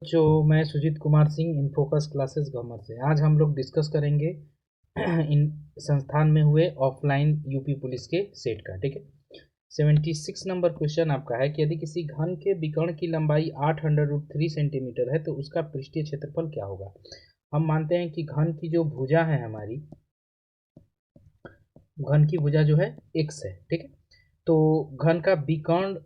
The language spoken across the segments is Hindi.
जो मैं Sujeet Kumar Singh in focus classes governor से आज हम लोग डिस्कस करेंगे इन संस्थान में हुए ऑफलाइन यूपी पुलिस के सेट का। ठीक है, 76 नंबर क्वेश्चन आपका है कि यदि किसी घन के विकर्ण की लंबाई 8√3 सेंटीमीटर है तो उसका पृष्ठीय क्षेत्रफल क्या होगा। हम मानते हैं कि घन की जो भुजा है हमारी, घन की भुजा जो है x है। ठीक है, तो घन का विकर्ण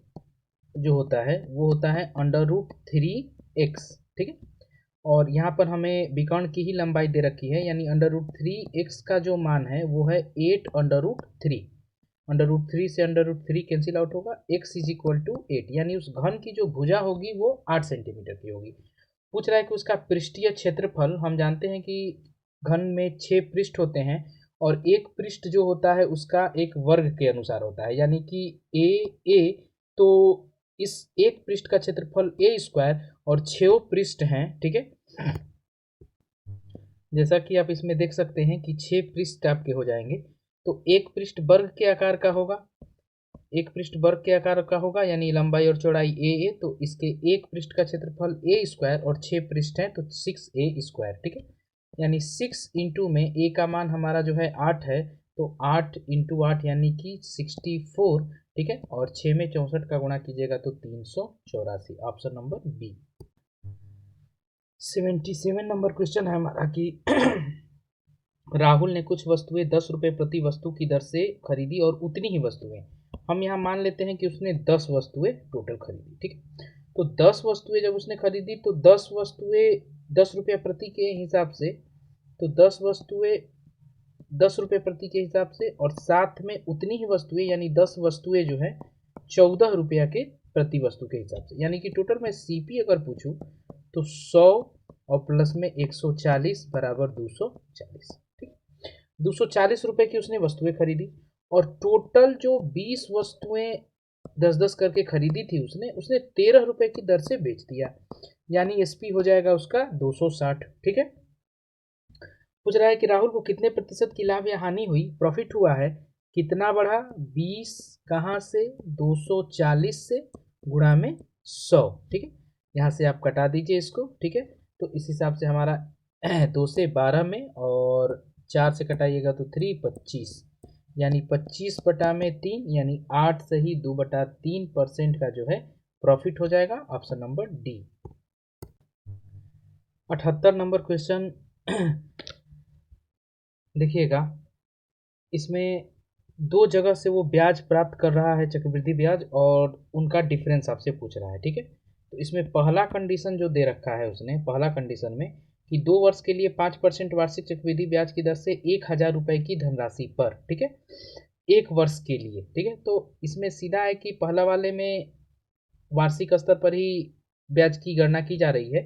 जो होता है वो होता है √3x। ठीक है, और यहाँ पर हमें विकर्ण की ही लंबाई दे रखी है, यानी √3x का जो मान है वो है 8√3। √3 से √3 कैंसिल आउट होगा, x इज इक्वल टू 8, यानी उस घन की जो भुजा होगी वो 8 सेंटीमीटर की होगी। पूछ रहा है कि उसका पृष्ठीय क्षेत्रफल। हम जानते हैं कि घन में 6 पृष्ठ होते हैं और एक पृष्ठ जो होता है उसका एक वर्ग के अनुसार होता है, यानी कि ए तो इस एक पृष्ठ का क्षेत्रफल ए स्क्वायर और 6 पृष्ठ हैं। ठीक है, जैसा कि आप इसमें देख सकते हैं कि 6 पृष्ठ आपके हो जाएंगे, तो एक पृष्ठ वर्ग के आकार का होगा, एक पृष्ठ वर्ग के आकार का होगा, यानी लंबाई और चौड़ाई ए, तो इसके एक पृष्ठ का क्षेत्रफल ए स्क्वायर और 6 पृष्ठ हैं तो 6a स्क्वायर। ठीक है, यानी 6 इंटू में ए का मान हमारा जो है 8 है, तो 8 इंटू 8 यानी कि 64। ठीक है, और 6 में 64 का गुणा कीजिएगा तो 384। Option number B. 77 नंबर क्वेश्चन है हमारा कि राहुल ने कुछ वस्तुएं 10 रुपये प्रति वस्तु की दर से खरीदी और उतनी ही वस्तुएं, हम यहाँ मान लेते हैं कि उसने 10 वस्तुएं टोटल खरीदी। ठीक है, तो 10 वस्तुएं जब उसने खरीदी तो 10 वस्तुएं 10 रुपये प्रति के हिसाब से, तो 10 वस्तुएं 10 रुपये प्रति के हिसाब से, और साथ में उतनी ही वस्तुएं यानी 10 वस्तुएं जो है 14 रुपया के प्रति वस्तु के हिसाब से, यानी कि टोटल मैं सीपी अगर पूछूं तो 100 और प्लस में 140 बराबर 240। ठीक, 240 रुपए की उसने वस्तुएं खरीदी और टोटल जो 20 वस्तुएं 10-10 करके खरीदी थी उसने उसने 13 रुपए की दर से बेच दिया, यानी एसपी हो जाएगा उसका 260। ठीक है, पूछ रहा है कि राहुल को कितने प्रतिशत की लाभ या हानि हुई, प्रॉफिट हुआ है, कितना बढ़ा, 20 कहाँ से, 240 से गुणा में 100। ठीक है, यहाँ से आप कटा दीजिए इसको। ठीक है, तो इस हिसाब से हमारा 2 से 12 में और 4 से कटाइएगा तो 3 25, यानी 25/3 यानी 8 से ही 2/3% का जो है प्रॉफिट हो जाएगा। Option number D. 78 number question देखिएगा, इसमें दो जगह से वो ब्याज प्राप्त कर रहा है, चक्रवृद्धि ब्याज, और उनका डिफरेंस आपसे पूछ रहा है। ठीक है, तो इसमें पहला कंडीशन जो दे रखा है उसने, पहला कंडीशन में कि 2 वर्ष के लिए 5% वार्षिक चक्रवृद्धि ब्याज की दर से 1,000 रुपये की धनराशि पर। ठीक है, 1 वर्ष के लिए। ठीक है, तो इसमें सीधा है कि पहला वाले में वार्षिक स्तर पर ही ब्याज की गणना की जा रही है,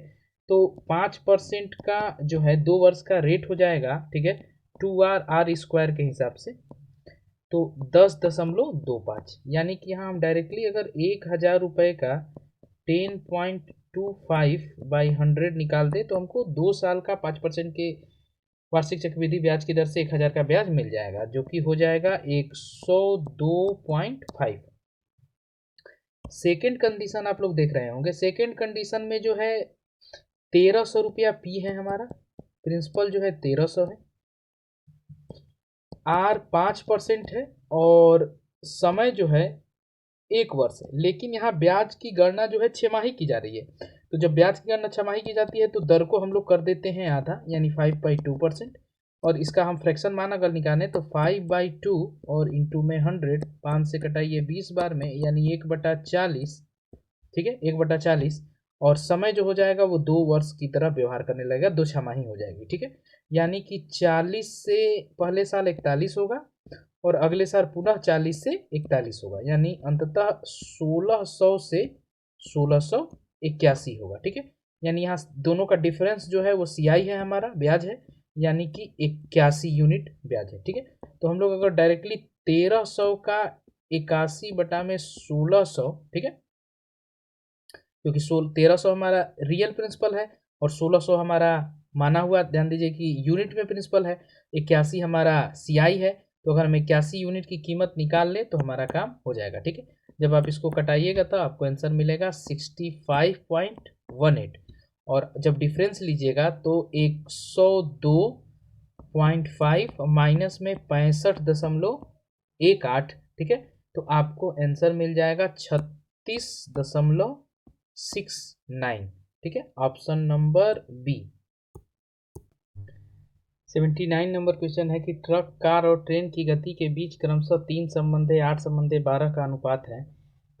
तो 5% का जो है 2 वर्ष का रेट हो जाएगा। ठीक है, 2r स्क्वायर के हिसाब से, तो 10.25, यानी कि यहाँ हम डायरेक्टली अगर 1,000 रुपये का 10.25 बाई 100 निकाल दें तो हमको 2 साल का 5% के वार्षिक चक्रवृद्धि ब्याज की दर से 1,000 का ब्याज मिल जाएगा, जो कि हो जाएगा 102.5। सेकेंड कंडीशन आप लोग देख रहे होंगे, सेकेंड कंडीशन में जो है 1,300 रुपया पी है हमारा, प्रिंसिपल जो है 1,300 है, आर 5% है और समय जो है 1 वर्ष है, लेकिन यहाँ ब्याज की गणना जो है 6 माही की जा रही है। तो जब ब्याज की गणना 6 माही की जाती है तो दर को हम लोग कर देते हैं आधा, यानी 5/2%, और इसका हम फ्रैक्शन मान अगर निकालें तो 5/2 और इंटू में 100, 5 से कटाइए 20 बार में, यानी 1/40। ठीक है, 1/40, और समय जो हो जाएगा वो 2 वर्ष की तरह व्यवहार करने लगेगा, 2 छमाही हो जाएगी। ठीक है, यानी कि 40 से पहले साल 41 होगा और अगले साल पुनः 40 से 41 होगा, यानी अंततः 1600 से 1681 होगा। ठीक है, यानी यहाँ दोनों का डिफरेंस जो है वो सीआई है, हमारा ब्याज है, यानी कि 81 यूनिट ब्याज है। ठीक है, तो हम लोग अगर डायरेक्टली 1,300 का 81 बटा में 1600, ठीक है, क्योंकि 1,300 हमारा रियल प्रिंसिपल है और 1600 हमारा माना हुआ, ध्यान दीजिए कि यूनिट में प्रिंसिपल है, 81 हमारा सीआई है, तो अगर हम 81 यूनिट की कीमत निकाल ले तो हमारा काम हो जाएगा। ठीक है, जब आप इसको कटाइएगा तो आपको आंसर मिलेगा 65.18, और जब डिफरेंस लीजिएगा तो 102.5 माइनस में 65.18, ठीक है। तो आपको आंसर मिल जाएगा 36.69, ठीक है, ऑप्शन नंबर बी। 79 नंबर क्वेश्चन है कि ट्रक, कार और ट्रेन की गति के बीच क्रमशः 3/8/12 का अनुपात है।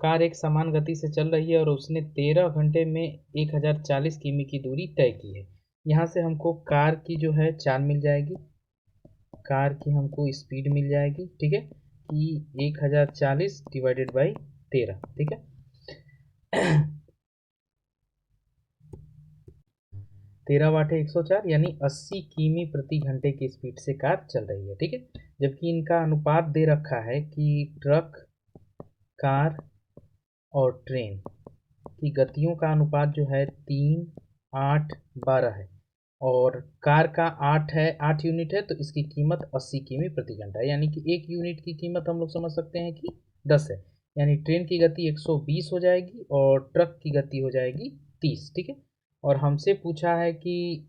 कार एक समान गति से चल रही है और उसने 13 घंटे में 1040 किमी की दूरी तय की है। यहाँ से हमको कार की जो है चाल मिल जाएगी, कार की हमको स्पीड मिल जाएगी, ठीक है, कि 1040 डिवाइडेड बाई 13, ठीक है। 13 वाटे 104 यानी 80 किमी प्रति घंटे की स्पीड से कार चल रही है, ठीक है। जबकि इनका अनुपात दे रखा है कि ट्रक, कार और ट्रेन की गतियों का अनुपात जो है 3, 8, 12 है और कार का 8 यूनिट है, तो इसकी कीमत 80 किमी प्रति घंटा है, यानी कि एक यूनिट की कीमत हम लोग समझ सकते हैं कि 10 है। यानी ट्रेन की गति 120 हो जाएगी और ट्रक की गति हो जाएगी 30, ठीक है। और हमसे पूछा है कि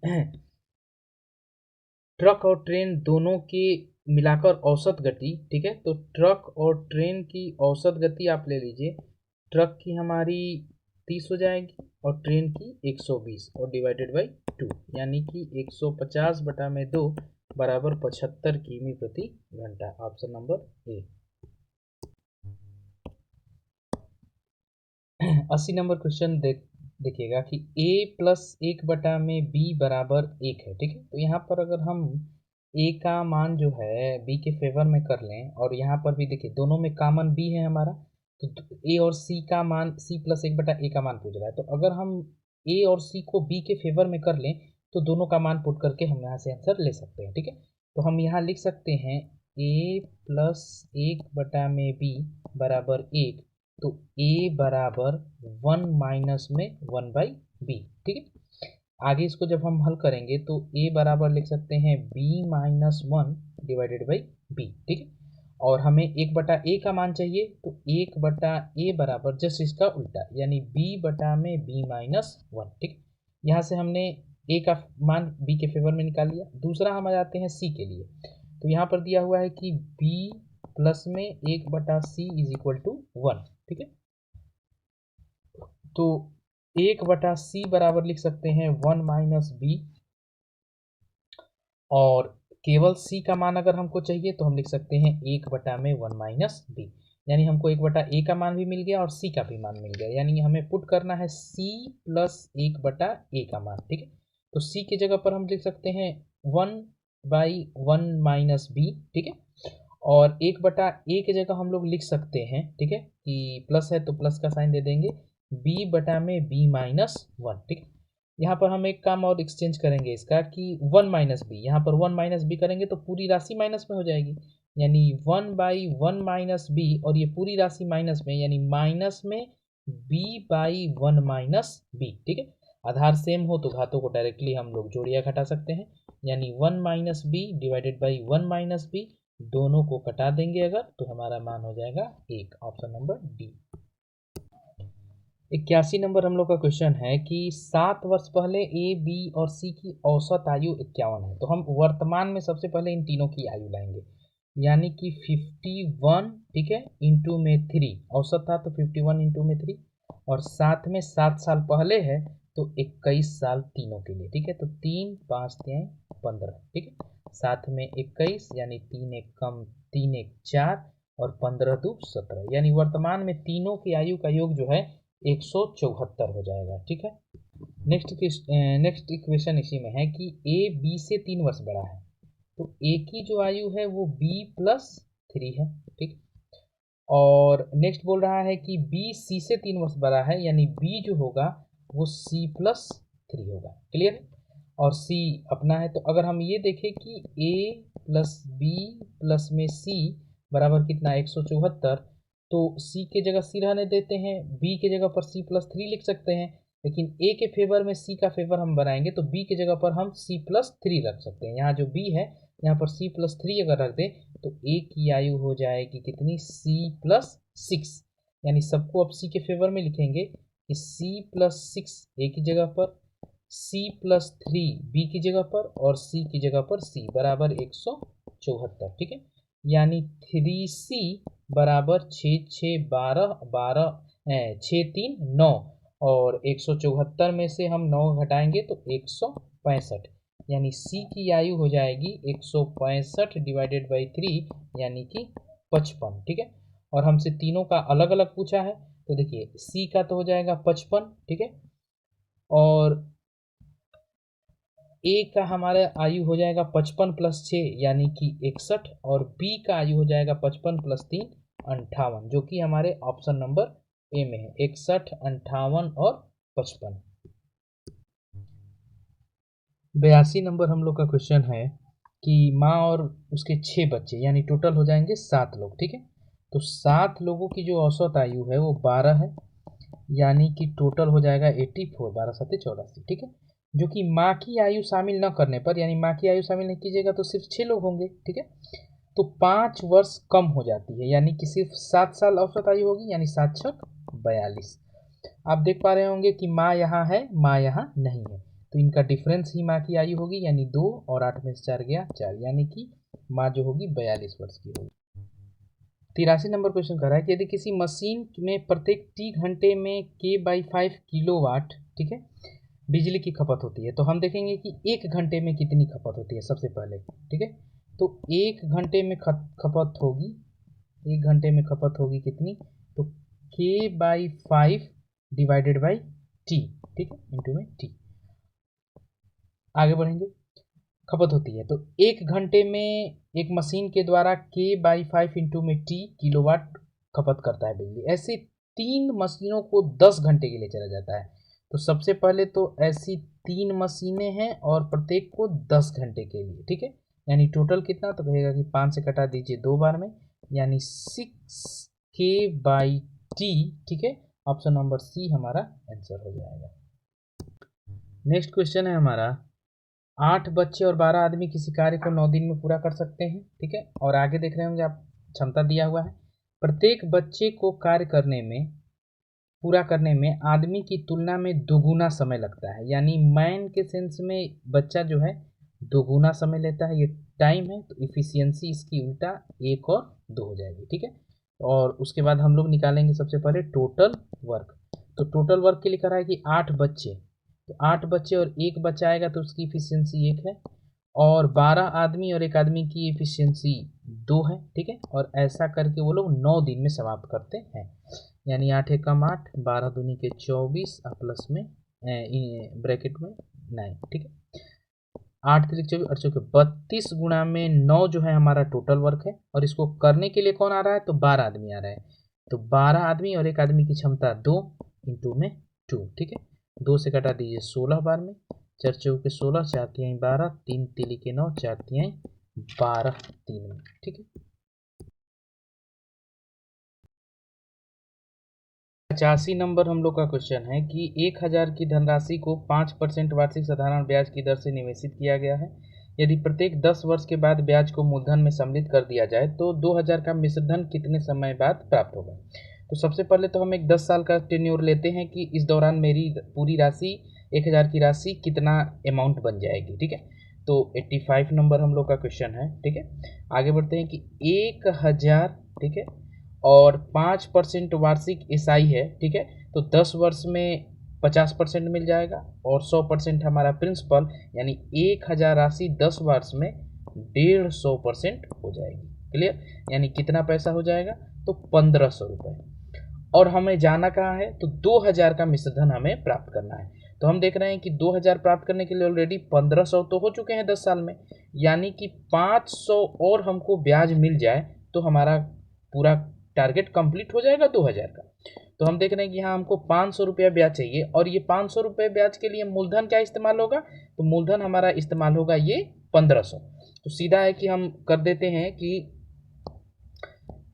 ट्रक और ट्रेन दोनों की मिलाकर औसत गति, ठीक है। तो ट्रक और ट्रेन की औसत गति आप ले लीजिए, ट्रक की हमारी 30 हो जाएगी और ट्रेन की 120 और डिवाइडेड बाई 2, यानी कि 150/2 बराबर 75 किमी प्रति घंटा, option number A. 80 number question देखिएगा कि a+1/में b बराबर 1 है, ठीक है। तो यहाँ पर अगर हम a का मान जो है b के फेवर में कर लें और यहाँ पर भी देखिए दोनों में कॉमन b है हमारा, तो a और c का मान c+1/a का मान पूछ रहा है। तो अगर हम a और c को b के फेवर में कर लें तो दोनों का मान पुट करके हम यहाँ से आंसर ले सकते हैं, ठीक है। तो हम यहाँ लिख सकते हैं a+1/में b बराबर 1, तो a बराबर 1 माइनस में 1/b, ठीक है। आगे इसको जब हम हल करेंगे तो a बराबर लिख सकते हैं b-1 डिवाइडेड बाई b, ठीक है। और हमें 1/a का मान चाहिए, तो 1/a बराबर जस्ट इसका उल्टा, यानी b/में b-1, ठीक। यहाँ से हमने a का मान b के फेवर में निकाल लिया। दूसरा हम आ जाते हैं c के लिए, तो यहाँ पर दिया हुआ है कि b प्लस में 1/c इज इक्वल टू 1, ठीक है। तो 1/c बराबर लिख सकते हैं 1 माइनस b, और केवल c का मान अगर हमको चाहिए तो हम लिख सकते हैं 1/में 1 माइनस b, यानी हमको 1/a का मान भी मिल गया और c का भी मान मिल गया, यानी हमें पुट करना है c प्लस 1/a का मान, ठीक है। तो c की जगह पर हम लिख सकते हैं 1/1 माइनस b, ठीक है। और 1/a की जगह हम लोग लिख सकते हैं, ठीक है, कि प्लस है तो प्लस का साइन दे देंगे, b/में b-1, ठीक है। यहाँ पर हम एक काम और एक्सचेंज करेंगे इसका कि 1 माइनस बी, यहाँ पर 1 माइनस बी करेंगे तो पूरी राशि माइनस में हो जाएगी, यानी 1/1 माइनस बी, और ये पूरी राशि माइनस में, यानी माइनस में b/1 माइनस बी, ठीक है। आधार सेम हो तो घातों को डायरेक्टली हम लोग जोड़ या घटा सकते हैं, यानी 1 minus b divided by 1 minus b, दोनों को घटा देंगे अगर तो हमारा मान हो जाएगा 1, ऑप्शन नंबर डी। 81 नंबर हम लोग का क्वेश्चन है कि 7 वर्ष पहले ए, बी और सी की औसत आयु 51 है। तो हम वर्तमान में सबसे पहले इन तीनों की आयु लाएंगे, यानी कि 51, ठीक है, इंटू में 3, औसत था तो 51 इंटू में 3, और साथ में 7 साल पहले है तो 21 साल तीनों के लिए, ठीक है। तो 3, 5, 3, 15, ठीक है, साथ में 21, यानी 3 एक कम 3 एक 4 और 15 दू 17, यानी वर्तमान में तीनों की आयु का योग जो है 174 हो जाएगा, ठीक है। नेक्स्ट इक्वेशन इसी में है कि ए बी से 3 वर्ष बड़ा है, तो ए की जो आयु है वो b+3 है, ठीक। और नेक्स्ट बोल रहा है कि बी सी से 3 वर्ष बड़ा है, यानी बी जो होगा वो c+3 होगा, क्लियर। और c अपना है, तो अगर हम ये देखें कि a प्लस बी प्लस में c बराबर कितना 174, तो c के जगह c रहने देते हैं, b के जगह पर c+3 लिख सकते हैं, लेकिन a के फेवर में c का फेवर हम बनाएंगे तो b की जगह पर हम c+3 रख सकते हैं। यहाँ जो b है यहाँ पर c+3 अगर रख दें तो a की आयु हो जाएगी कितनी c+6, यानी सबको अब c के फेवर में लिखेंगे कि c+6 a की जगह पर, सी प्लस 3 बी की जगह पर और सी की जगह पर सी बराबर 174, ठीक है। यानी 3C बराबर 6 6 12 12 6 3 9 और 174 में से हम 9 घटाएंगे तो 165, यानी सी की आयु हो जाएगी 165 डिवाइडेड बाई 3 यानी कि 55, ठीक है। और हमसे तीनों का अलग अलग पूछा है, तो देखिए सी का तो हो जाएगा 55, ठीक है, और ए का हमारा आयु हो जाएगा 55 प्लस 6 यानी कि 61, और बी का आयु हो जाएगा 55 प्लस 3 58, जो कि हमारे ऑप्शन नंबर ए में है, 61 58 और 55। 82 नंबर हम लोग का क्वेश्चन है कि माँ और उसके 6 बच्चे यानी टोटल हो जाएंगे 7 लोग, ठीक है। तो 7 लोगों की जो औसत आयु है वो 12 है, यानी कि टोटल हो जाएगा 84, 12 7 84, ठीक है। जो कि माँ की आयु शामिल न करने पर, यानी माँ की आयु शामिल नहीं कीजिएगा तो सिर्फ 6 लोग होंगे, ठीक है। तो 5 वर्ष कम हो जाती है, यानी कि सिर्फ 7 साल औसत आयु होगी, यानी 7 छक 42। आप देख पा रहे होंगे कि माँ यहाँ है, माँ यहाँ नहीं है, तो इनका डिफरेंस ही माँ की आयु होगी, यानी 2 और 8 में से 4 गया 4, यानी कि माँ जो होगी 42 वर्ष की होगी। 83 नंबर क्वेश्चन कर रहा है कि यदि किसी मशीन में प्रत्येक टी घंटे में K/5 किलोवाट, ठीक है, बिजली की खपत होती है, तो हम देखेंगे कि 1 घंटे में कितनी खपत होती है सबसे पहले, ठीक है। तो 1 घंटे में खपत होगी, 1 घंटे में खपत होगी कितनी, तो K/5 डिवाइडेड बाई टी, ठीक है, इंटू में टी। आगे बढ़ेंगे, खपत होती है तो 1 घंटे में एक मशीन के द्वारा K/5 इंटू में टी किलोवाट खपत करता है बिजली। ऐसे 3 मशीनों को 10 घंटे के लिए चला जाता है। तो सबसे पहले तो ऐसी 3 मशीनें हैं और प्रत्येक को 10 घंटे के लिए, ठीक है। यानी टोटल कितना, तो कहेगा कि 5 से कटा दीजिए 2 बार में, यानी 6K/T, ठीक है। ऑप्शन नंबर सी हमारा आंसर हो जाएगा। नेक्स्ट क्वेश्चन है हमारा, 8 बच्चे और 12 आदमी किसी कार्य को 9 दिन में पूरा कर सकते हैं, ठीक है। और आगे देख रहे होंगे आप, क्षमता दिया हुआ है, प्रत्येक बच्चे को कार्य पूरा करने में आदमी की तुलना में दोगुना समय लगता है, यानी मैन के सेंस में बच्चा जो है दोगुना समय लेता है, ये टाइम है, तो इफिशियंसी इसकी उल्टा 1 और 2 हो जाएगी, ठीक है। और उसके बाद हम लोग निकालेंगे सबसे पहले टोटल वर्क। तो टोटल वर्क के लिए कह रहा है कि 8 बच्चे, तो 8 बच्चे और 1 बच्चा आएगा तो उसकी इफिशियंसी 1 है, और 12 आदमी और 1 आदमी की इफिशियंसी 2 है, ठीक है। और ऐसा करके वो लोग 9 दिन में समाप्त करते हैं, यानी 8 एकम 8, 12 दूनी के 24 प्लस में ब्रैकेट में 9, ठीक है। 8 3 24 8 चौके 32 गुणा में 9 जो है हमारा टोटल वर्क है, और इसको करने के लिए कौन आ रहा है, तो 12 आदमी आ रहा है, तो 12 आदमी और 1 आदमी की क्षमता 2 इंटू में 2, ठीक है। 2 से कटा दीजिए 16 बार में, 4 चौके 16, 4 तिहाई 12, 3 तिली के 9, 4 तिहाई 12 3 में, ठीक है। 85 नंबर हम लोग का क्वेश्चन है कि 1000 की धनराशि को 5% वार्षिक साधारण ब्याज की दर से निवेशित किया गया है। यदि प्रत्येक 10 वर्ष के बाद ब्याज को मूलधन में सम्मिलित कर दिया जाए तो 2000 का मिश्रधन कितने समय बाद प्राप्त होगा। तो सबसे पहले तो हम एक 10 साल का टेन्योर लेते हैं कि इस दौरान मेरी पूरी राशि 1000 की राशि कितना अमाउंट बन जाएगी, ठीक है। तो 85 नंबर हम लोग का क्वेश्चन है, ठीक है। आगे बढ़ते हैं कि 1000, ठीक है, और 5% वार्षिक एसआई है, ठीक है। तो 10 वर्ष में 50% मिल जाएगा, और 100% हमारा प्रिंसिपल, यानी 1000 राशि 10 वर्ष में 150% हो जाएगी। क्लियर, यानी कितना पैसा हो जाएगा, तो 1500 रुपये। और हमें जाना कहाँ है, तो 2000 का मिश्रधन हमें प्राप्त करना है। तो हम देख रहे हैं कि 2000 प्राप्त करने के लिए ऑलरेडी 1500 तो हो चुके हैं 10 साल में, यानी कि 500 और हमको ब्याज मिल जाए तो हमारा पूरा टारगेट कंप्लीट हो जाएगा 2000 का। तो हम देख रहे हैं कि यहाँ हमको 500 रुपया ब्याज चाहिए, और ये 500 रुपये ब्याज के लिए मूलधन क्या इस्तेमाल होगा, तो मूलधन हमारा इस्तेमाल होगा ये 1500। तो सीधा है कि हम कर देते हैं कि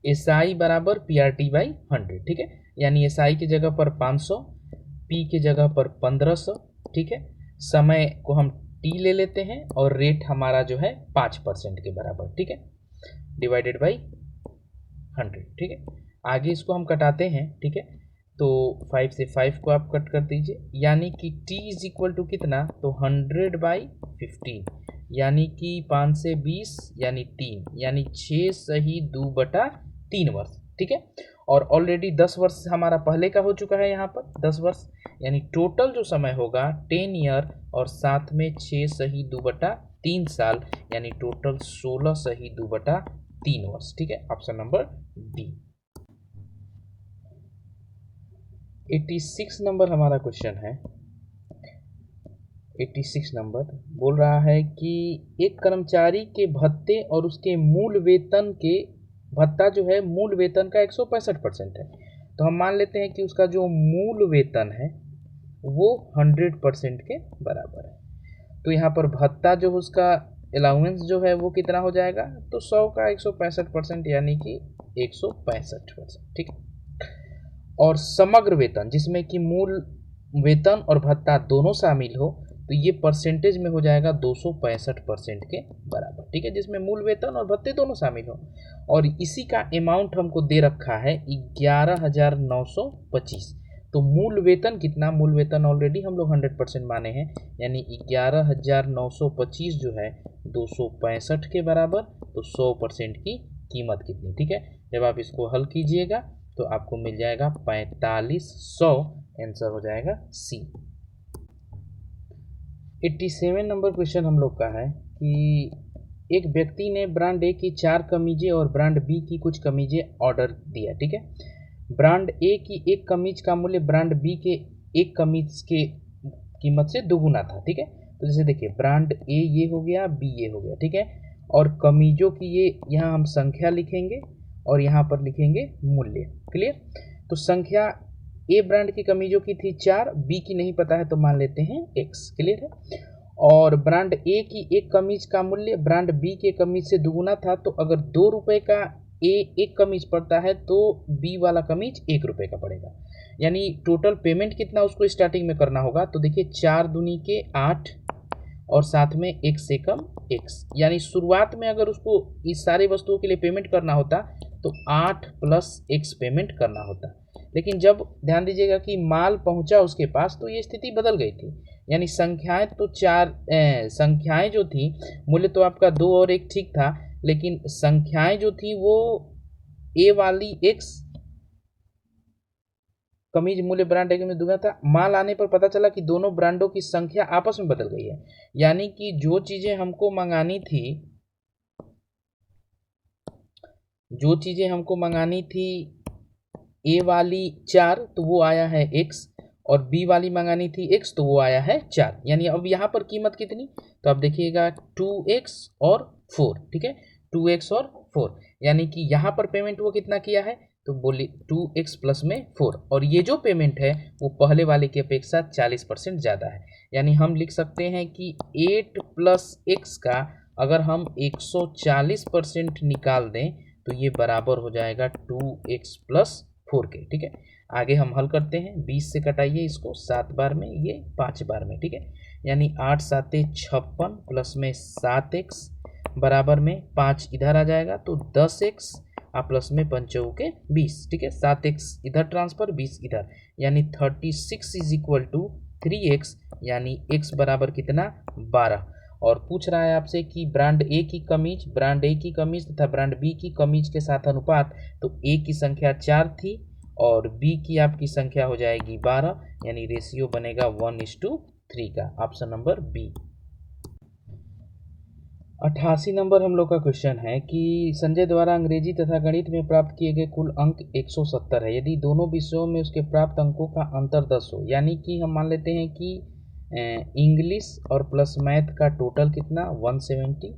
SI बराबर PRT/100, ठीक है। यानी SI की जगह पर 500, P की जगह पर 1500, ठीक है। समय को हम T ले लेते हैं, और रेट हमारा जो है 5% के बराबर, ठीक है, डिवाइडेड बाई 100, ठीक है। आगे इसको हम कटाते हैं, ठीक है। तो 5 से 5 को आप कट कर दीजिए, यानी कि t इज इक्वल टू कितना, तो 100/15, यानी कि 5 से 20 यानी 3, यानी 6 सही 2/3 वर्ष। ठीक है, और ऑलरेडी 10 वर्ष हमारा पहले का हो चुका है यहाँ पर 10 वर्ष, यानी टोटल जो समय होगा 10 ईयर और साथ में 6 सही 2/3 साल, यानी टोटल 16 सही 2/3 वर्ष। ठीक है, ऑप्शन नंबर डी। 86 नंबर हमारा क्वेश्चन है। 86 नंबर बोल रहा है कि एक कर्मचारी के भत्ते और उसके मूल वेतन के भत्ता जो है मूल वेतन का 165% है। तो हम मान लेते हैं कि उसका जो मूल वेतन है वो 100% के बराबर है। तो यहाँ पर भत्ता जो उसका अलाउंस जो है वो कितना हो जाएगा, तो 100 का 165% यानी कि 165%। ठीक है, और समग्र वेतन जिसमें कि मूल वेतन और भत्ता दोनों शामिल हो, तो ये परसेंटेज में हो जाएगा 265% के बराबर। ठीक है, जिसमें मूल वेतन और भत्ते दोनों शामिल हो, और इसी का अमाउंट हमको दे रखा है 11,925। तो मूल वेतन कितना, मूल वेतन ऑलरेडी हम लोग 100% माने हैं, यानी 11,925 जो है 265 के बराबर, तो 100% की कीमत कितनी। ठीक है, जब आप इसको हल कीजिएगा तो आपको मिल जाएगा 4500, आंसर हो जाएगा सी। 87 नंबर क्वेश्चन हम लोग का है कि एक व्यक्ति ने ब्रांड ए की 4 कमीजें और ब्रांड बी की कुछ कमीजें ऑर्डर दिया। ठीक है, ब्रांड ए की एक कमीज का मूल्य ब्रांड बी के एक कमीज के कीमत से दोगुना था। ठीक है, तो जैसे देखिए ब्रांड ए ये हो गया, बी ये हो गया। ठीक है, और कमीजों की ये यहाँ हम संख्या लिखेंगे और यहाँ पर लिखेंगे मूल्य। क्लियर, तो संख्या ए ब्रांड की कमीजों की थी 4, बी की नहीं पता है तो मान लेते हैं x। क्लियर है, और ब्रांड ए की एक कमीज का मूल्य ब्रांड बी के कमीज से दुगुना था, तो अगर 2 रुपये का ए एक कमीज पड़ता है तो बी वाला कमीज 1 रुपये का पड़ेगा, यानी टोटल पेमेंट कितना उसको स्टार्टिंग में करना होगा। तो देखिए 4 दूनी के 8 और साथ में एक से कम x, यानी शुरुआत में अगर उसको इस सारे वस्तुओं के लिए पेमेंट करना होता तो 8 + x पेमेंट करना होता, लेकिन जब ध्यान दीजिएगा कि माल पहुंचा उसके पास तो ये स्थिति बदल गई थी, यानी संख्याएं तो संख्याएं जो थी, मूल्य तो आपका 2 और 1 ठीक था, लेकिन संख्याएं जो थी वो ए वाली x कमीज मूल्य ब्रांड एक में दुगना था। माल आने पर पता चला कि दोनों ब्रांडों की संख्या आपस में बदल गई है, यानी कि जो चीजें हमको मंगानी थी ए वाली 4 तो वो आया है x, और बी वाली मंगानी थी x तो वो आया है 4, यानी अब यहाँ पर कीमत कितनी, तो आप देखिएगा 2x और 4। ठीक है, 2x और 4, यानी कि यहाँ पर पेमेंट वो कितना किया है, तो बोली 2x प्लस में 4, और ये जो पेमेंट है वो पहले वाले की अपेक्षा 40% ज़्यादा है, यानी हम लिख सकते हैं कि 8 + x का अगर हम 140% निकाल दें तो ये बराबर हो जाएगा 2x + 4 के। ठीक है, आगे हम हल करते हैं, 20 से कटाइए इसको 7 बार में, ये 5 बार में। ठीक है, यानी 8 × 7 = 56 प्लस में 7x बराबर में 5 इधर आ जाएगा तो 10x और प्लस में 5 के 20। ठीक है, 7x इधर ट्रांसफर 20 इधर, यानी 36 = 3x, यानी x बराबर कितना 12। और पूछ रहा है आपसे कि ब्रांड ए की कमीज तथा ब्रांड बी की कमीज के साथ अनुपात, तो ए की संख्या 4 थी और बी की आपकी संख्या हो जाएगी 12, यानी रेशियो बनेगा 1:3 का, ऑप्शन नंबर बी। 88 नंबर हम लोग का क्वेश्चन है कि संजय द्वारा अंग्रेजी तथा गणित में प्राप्त किए गए कुल अंक 170 है, यदि दोनों विषयों में उसके प्राप्त अंकों का अंतर 10 हो, यानी कि हम मान लेते हैं कि इंग्लिश और प्लस मैथ का टोटल कितना 170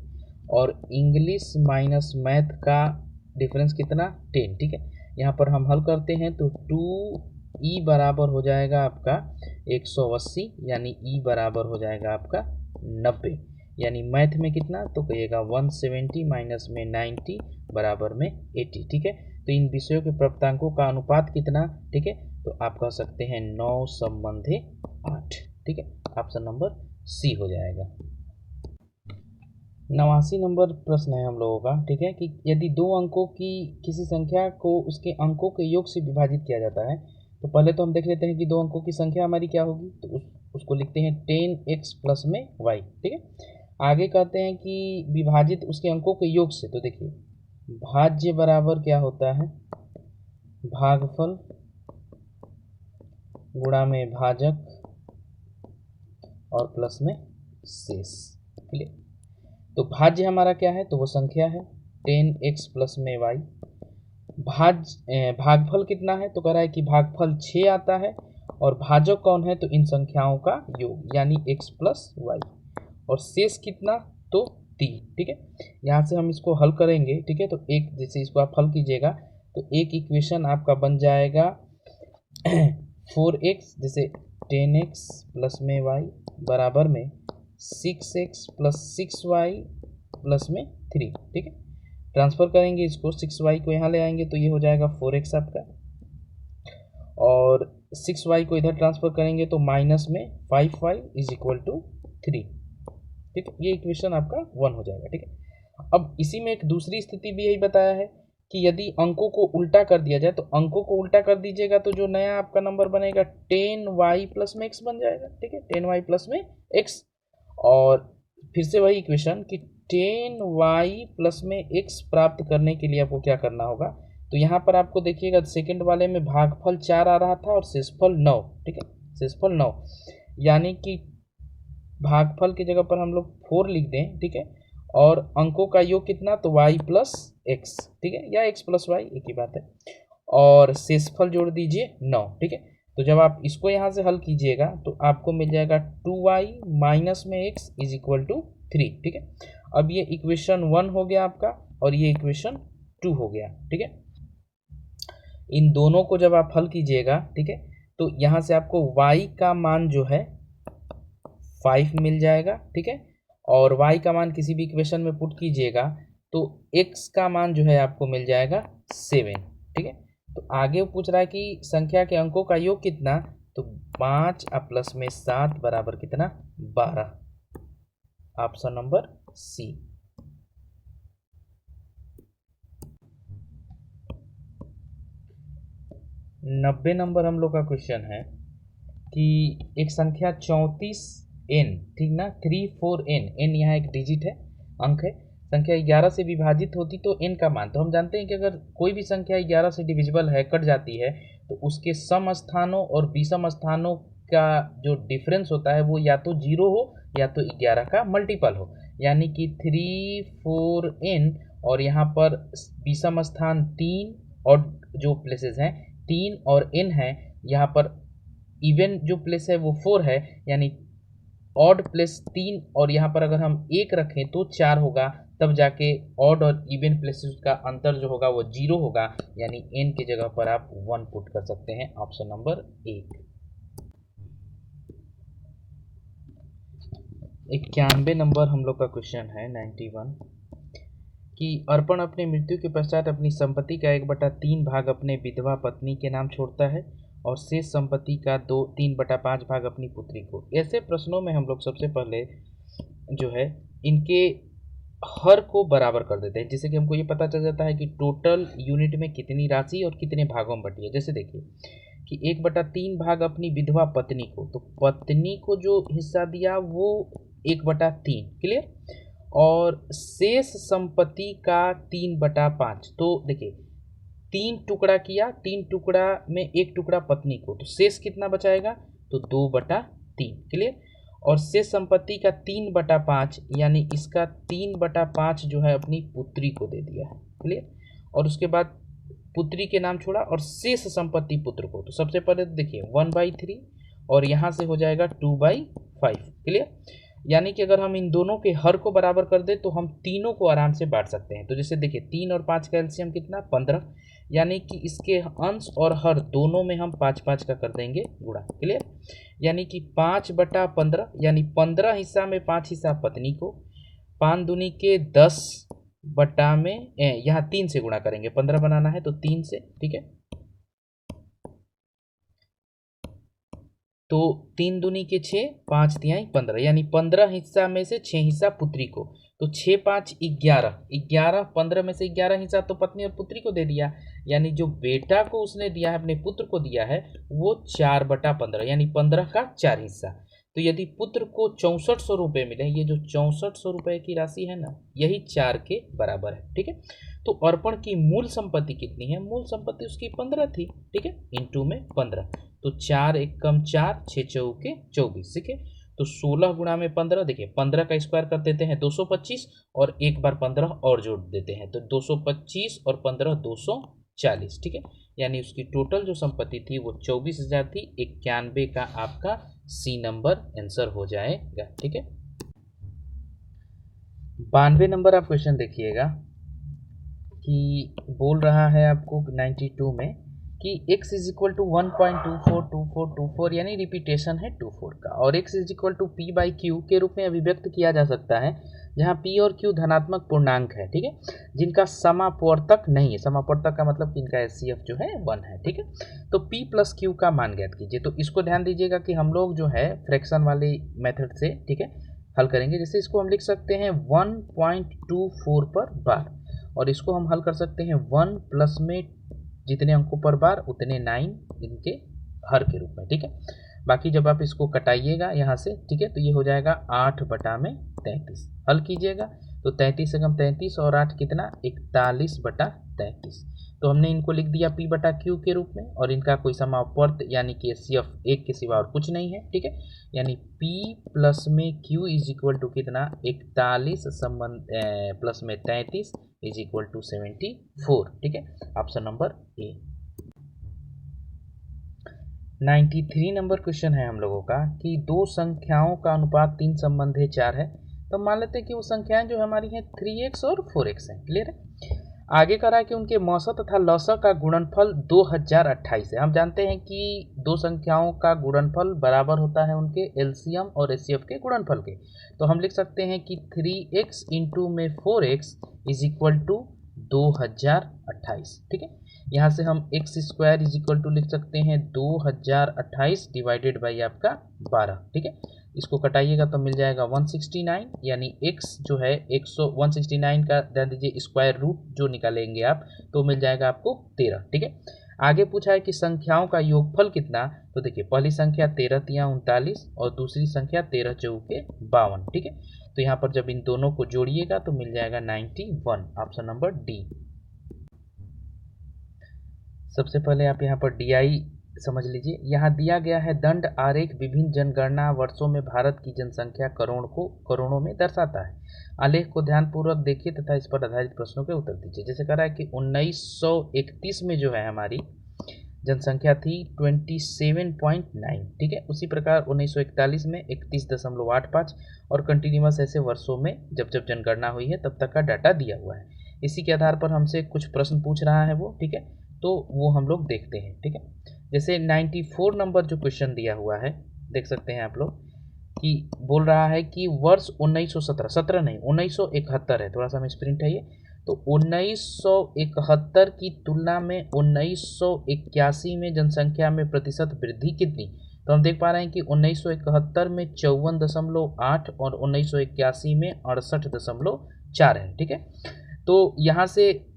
और इंग्लिश माइनस मैथ का डिफरेंस कितना 10। ठीक है, यहाँ पर हम हल करते हैं तो 2e बराबर हो जाएगा आपका 180, यानी e बराबर हो जाएगा आपका 90, यानी मैथ में कितना, तो कहिएगा 170 माइनस में 90 बराबर में 80। ठीक है, तो इन विषयों के प्राप्तांकों का अनुपात कितना, ठीक है, तो आप कह सकते हैं 9/8। ठीक है, ऑप्शन नंबर सी हो जाएगा। 89 नंबर प्रश्न है हम लोगों का। ठीक है, कि यदि 2 अंकों की किसी संख्या को उसके अंकों के योग से विभाजित किया जाता है तो पहले तो हम देख लेते हैं कि 2 अंकों की संख्या हमारी क्या होगी, तो उसको लिखते हैं 10x प्लस में y। ठीक है, आगे कहते हैं कि विभाजित उसके अंकों के योग से। तो देखिए भाज्य बराबर क्या होता है, भागफल गुणा में भाजक और प्लस में शेष। क्लियर। तो भाज्य हमारा क्या है, तो वो संख्या है 10x प्लस में y। भागफल कितना है, तो कह रहा है कि भागफल 6 आता है, और भाजक कौन है, तो इन संख्याओं का योग यानी x प्लस वाई। और शेष कितना, तो 3। ठीक है, यहाँ से हम इसको हल करेंगे। ठीक है, तो एक जैसे इसको आप हल कीजिएगा तो एक इक्वेशन आपका बन जाएगा 4x जैसे 10x प्लस में y बराबर में 6x प्लस 6y प्लस में 3। ठीक है, ट्रांसफर करेंगे इसको, 6y को यहाँ ले आएंगे तो ये हो जाएगा 4x आपका, और 6y को इधर ट्रांसफर करेंगे तो माइनस में 5y इज इक्वल टू 3। ठीक है, ये इक्वेशन आपका 1 हो जाएगा। ठीक है, अब इसी में एक दूसरी स्थिति भी यही बताया है कि यदि अंकों को उल्टा कर दिया जाए, तो अंकों को उल्टा कर दीजिएगा तो जो नया आपका नंबर बनेगा 10y प्लस में x बन जाएगा। ठीक है, 10y प्लस में x, और फिर से वही इक्वेशन कि 10y प्लस में x प्राप्त करने के लिए आपको क्या करना होगा, तो यहाँ पर आपको देखिएगा सेकंड वाले में भागफल 4 आ रहा था और शेषफल 9। ठीक है, शेषफल 9 यानी कि भागफल की जगह पर हम लोग 4 लिख दें। ठीक है, और अंकों का योग कितना, तो y प्लस एक्स। ठीक है, या x प्लस वाई एक ही बात है, और शेषफल जोड़ दीजिए 9। ठीक है, तो जब आप इसको यहाँ से हल कीजिएगा तो आपको मिल जाएगा 2y माइनस में x इज इक्वल टू 3। ठीक है, अब ये इक्वेशन 1 हो गया आपका और ये इक्वेशन 2 हो गया। ठीक है, इन दोनों को जब आप हल कीजिएगा, ठीक है, तो यहाँ से आपको y का मान जो है 5 मिल जाएगा। ठीक है, और y का मान किसी भी इक्वेशन में पुट कीजिएगा तो x का मान जो है आपको मिल जाएगा 7। ठीक है, तो आगे पूछ रहा है कि संख्या के अंकों का योग कितना, तो 5 प्लस में 7 बराबर कितना, 12। Option number C. 90 नंबर हम लोग का क्वेश्चन है कि एक संख्या 34n, ठीक ना, 34n, n यहाँ एक डिजिट है, अंक है, संख्या 11 से विभाजित होती तो n का मान। तो हम जानते हैं कि अगर कोई भी संख्या 11 से डिविजिबल है, कट जाती है, तो उसके सम स्थानों और विषम स्थानों का जो डिफरेंस होता है वो या तो 0 हो या तो 11 का मल्टीपल हो, यानी कि 34n, और यहाँ पर विषम स्थान 3 और जो प्लेसेस हैं 3 और n है, यहाँ पर इवन जो प्लेस है वो 4 है, यानी ऑड प्लेस 3, और यहाँ पर अगर हम 1 रखें तो 4 होगा, तब जाके ऑड और इवन प्लेसेस का अंतर जो होगा वो 0 होगा, यानी n की जगह पर आप 1 पुट कर सकते हैं। Option number 1। 91 नंबर हम लोग का क्वेश्चन है 91 कि अर्पण अपनी मृत्यु के पश्चात अपनी संपत्ति का 1/3 भाग अपने विधवा पत्नी के नाम छोड़ता है और शेष संपत्ति का 3/5 भाग अपनी पुत्री को। ऐसे प्रश्नों में हम लोग सबसे पहले जो है इनके हर को बराबर कर देते हैं, जिससे कि हमको ये पता चल जाता है कि टोटल यूनिट में कितनी राशि और कितने भागों में बटी है। जैसे देखिए कि 1/3 भाग अपनी विधवा पत्नी को, तो पत्नी को जो हिस्सा दिया वो 1/3। क्लियर, और शेष संपत्ति का 3/5। तो देखिए 3 टुकड़ा किया, 3 टुकड़ा में 1 टुकड़ा पत्नी को, तो शेष कितना बचाएगा, तो 2/3। क्लियर, और शेष संपत्ति का 3/5 यानी इसका 3/5 जो है अपनी पुत्री को दे दिया है। क्लियर, और उसके बाद पुत्री के नाम छोड़ा और शेष संपत्ति पुत्र को। तो सबसे पहले तो देखिए 1/3 और यहाँ से हो जाएगा 2/5। क्लियर, यानी कि अगर हम इन दोनों के हर को बराबर कर दे तो हम तीनों को आराम से बांट सकते हैं। तो जैसे देखिए 3 और 5 का एलसीएम कितना, 15, यानी कि इसके अंश और हर दोनों में हम 5-5 का कर देंगे गुणा। क्लियर, यानी कि 5/15 यानी 15 हिस्सा में 5 हिस्सा पत्नी को, 5 दूनी के 10 बटा में यहाँ 3 से गुणा करेंगे, 15 बनाना है तो 3 से। ठीक है, तो 3 दूनी के 6, 5 तिहाई 15, यानी 15 हिस्सा में से 6 हिस्सा पुत्री को। तो 6 5 11, 11 15 में से 11 हिस्सा तो पत्नी और पुत्री को दे दिया, यानी जो बेटा को उसने दिया है, अपने पुत्र को दिया है, वो 4/15 यानी 15 का 4 हिस्सा। तो यदि पुत्र को 6400 रुपये मिले, ये जो 6400 रुपये की राशि है ना, यही 4 के बराबर है। ठीक है, तो अर्पण की मूल संपत्ति कितनी है? मूल संपत्ति उसकी 15 थी। ठीक है, इंटू में 15, तो 4 एकम 4, 6 चौके 24। ठीक है, तो 16 गुणा में 15, देखिए 15 का स्क्वायर कर देते हैं 225, और एक बार 15 और जोड़ देते हैं, तो 225 और 15 240। ठीक है, यानी उसकी टोटल जो संपत्ति थी वो 24,000 थी। 91 का आपका सी नंबर आंसर हो जाएगा। ठीक है, 92 नंबर आप क्वेश्चन देखिएगा कि बोल रहा है आपको 92 में कि x इज इक्वल टू 1.242424 यानी रिपीटेशन है 24 का, और x is equal to p by q के रूप में अभिव्यक्त किया जा सकता है, जहाँ p और q धनात्मक पूर्णांक है। ठीक है, जिनका समापवर्तक नहीं है। समापवर्तक का मतलब कि इनका HCF जो है 1 है। ठीक है, तो p प्लस q का मान ज्ञात कीजिए। तो इसको ध्यान दीजिएगा कि हम लोग जो है फ्रैक्शन वाले मेथड से, ठीक है, हल करेंगे। जैसे इसको हम लिख सकते हैं 1.24 पर बार, और इसको हम हल कर सकते हैं 1 प्लस में जितने अंकों पर बार उतने 9 इनके हर के रूप में। ठीक है, बाकी जब आप इसको कटाइएगा यहाँ से, ठीक है, तो ये हो जाएगा 8/33। हल कीजिएगा तो 33 एकम 33 और 8 कितना 41/33। तो हमने इनको लिख दिया p बटा q के रूप में, और इनका कोई समापवर्त यानी कि HCF 1 के सिवा और कुछ नहीं है। ठीक है, यानी p प्लस में q इज इक्वल टू कितना 41 संबंध प्लस में 33 इज इक्वल टू 74। ठीक है, option number A. 93 number question है हम लोगों का कि दो संख्याओं का अनुपात 3 संबंधी 4 है। तो मान लेते हैं कि वो संख्याएं जो हमारी हैं 3x और 4x हैं। क्लियर है? आगे करा है कि उनके मौसा तथा लौसा का गुणनफल 2028 है। हम जानते हैं कि दो संख्याओं का गुणनफल बराबर होता है उनके एलसीएम और एचसीएफ के गुणनफल के। तो हम लिख सकते हैं कि 3x इंटू में 4x इज इक्वल टू 2028। ठीक है, यहाँ से हम x square is equal to लिख सकते हैं 2028 डिवाइडेड बाई आपका 12। ठीक है, इसको कटाइएगा तो मिल जाएगा 169, यानी x जो है 169 का ध्यान दीजिए स्क्वायर रूट जो निकालेंगे आप तो मिल जाएगा आपको 13। ठीक है, आगे पूछा है कि संख्याओं का योगफल कितना। तो देखिए पहली संख्या 13 तिया 39 और दूसरी संख्या 13 चौके 52। ठीक है, तो यहाँ पर जब इन दोनों को जोड़िएगा तो मिल जाएगा 91। Option number D. सबसे पहले आप यहाँ पर DI समझ लीजिए। यहाँ दिया गया है दंड आरेख विभिन्न जनगणना वर्षों में भारत की जनसंख्या करोड़ों में दर्शाता है। आलेख को ध्यानपूर्वक देखिए तथा इस पर आधारित प्रश्नों के उत्तर दीजिए। जैसे कह रहा है कि 1931 में जो है हमारी जनसंख्या थी 27.9। ठीक है, उसी प्रकार 1941 में 31.85 और कंटिन्यूस ऐसे वर्षों में जब जब जनगणना हुई है तब तक का डाटा दिया हुआ है। इसी के आधार पर हमसे कुछ प्रश्न पूछ रहा है वो। ठीक है, तो वो हम लोग देखते हैं। ठीक है, जैसे 94 नंबर जो क्वेश्चन दिया हुआ है देख सकते हैं आप लोग कि बोल रहा है कि वर्ष 1971 है, थोड़ा सा मैं स्प्रिंट है ये, तो 1971 की तुलना में 1981 में जनसंख्या में प्रतिशत वृद्धि कितनी। तो हम देख पा रहे हैं कि 1971 में 54.8 और 1981 में 68.4 है। ठीक है, तो यहाँ से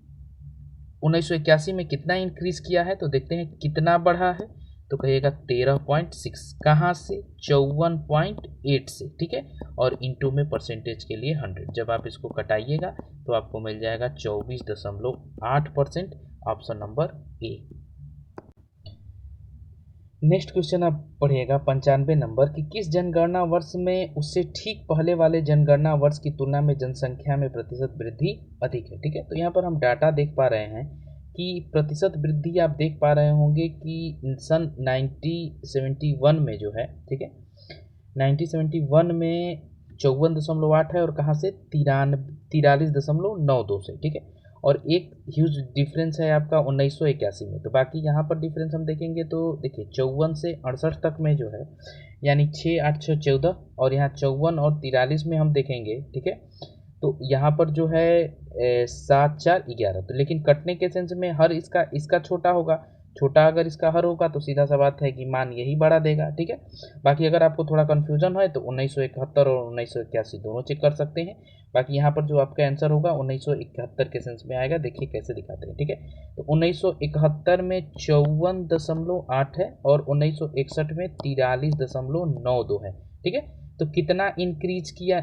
1981 में कितना इंक्रीज किया है तो देखते हैं कितना बढ़ा है। तो कहिएगा 13.6, कहाँ से 54.8 से। ठीक है, और इंटू में परसेंटेज के लिए 100। जब आप इसको कटाइएगा तो आपको मिल जाएगा 24.8%। Option number A. Next question आप पढ़िएगा 95 नंबर कि किस जनगणना वर्ष में उससे ठीक पहले वाले जनगणना वर्ष की तुलना में जनसंख्या में प्रतिशत वृद्धि अधिक है। ठीक है, तो यहाँ पर हम डाटा देख पा रहे हैं कि प्रतिशत वृद्धि आप देख पा रहे होंगे कि सन 1971 में जो है, ठीक है, 1971 में 54.8 है और कहाँ से 43.92 से। ठीक है, और एक ह्यूज डिफरेंस है आपका 1981 में। तो बाकी यहाँ पर डिफरेंस हम देखेंगे तो देखिए 54 से 68 तक में जो है यानी 6 8 6 14, और यहाँ 54 और 43 में हम देखेंगे। ठीक है, तो यहाँ पर जो है 7 4 11। तो लेकिन कटने के सेंस में हर इसका छोटा होगा, छोटा अगर इसका हर होगा तो सीधा सा बात है कि मान यही बड़ा देगा, ठीक है। बाकी अगर आपको थोड़ा कन्फ्यूजन है तो 1971 और 1981 दोनों चेक कर सकते हैं। बाकी यहाँ पर जो आपका आंसर होगा 1971 के सेंस में आएगा। देखिए कैसे दिखाते हैं, ठीक है। तो 1971 में 54.8 है और 1961 में 43.92 है, ठीक है। तो कितना इंक्रीज किया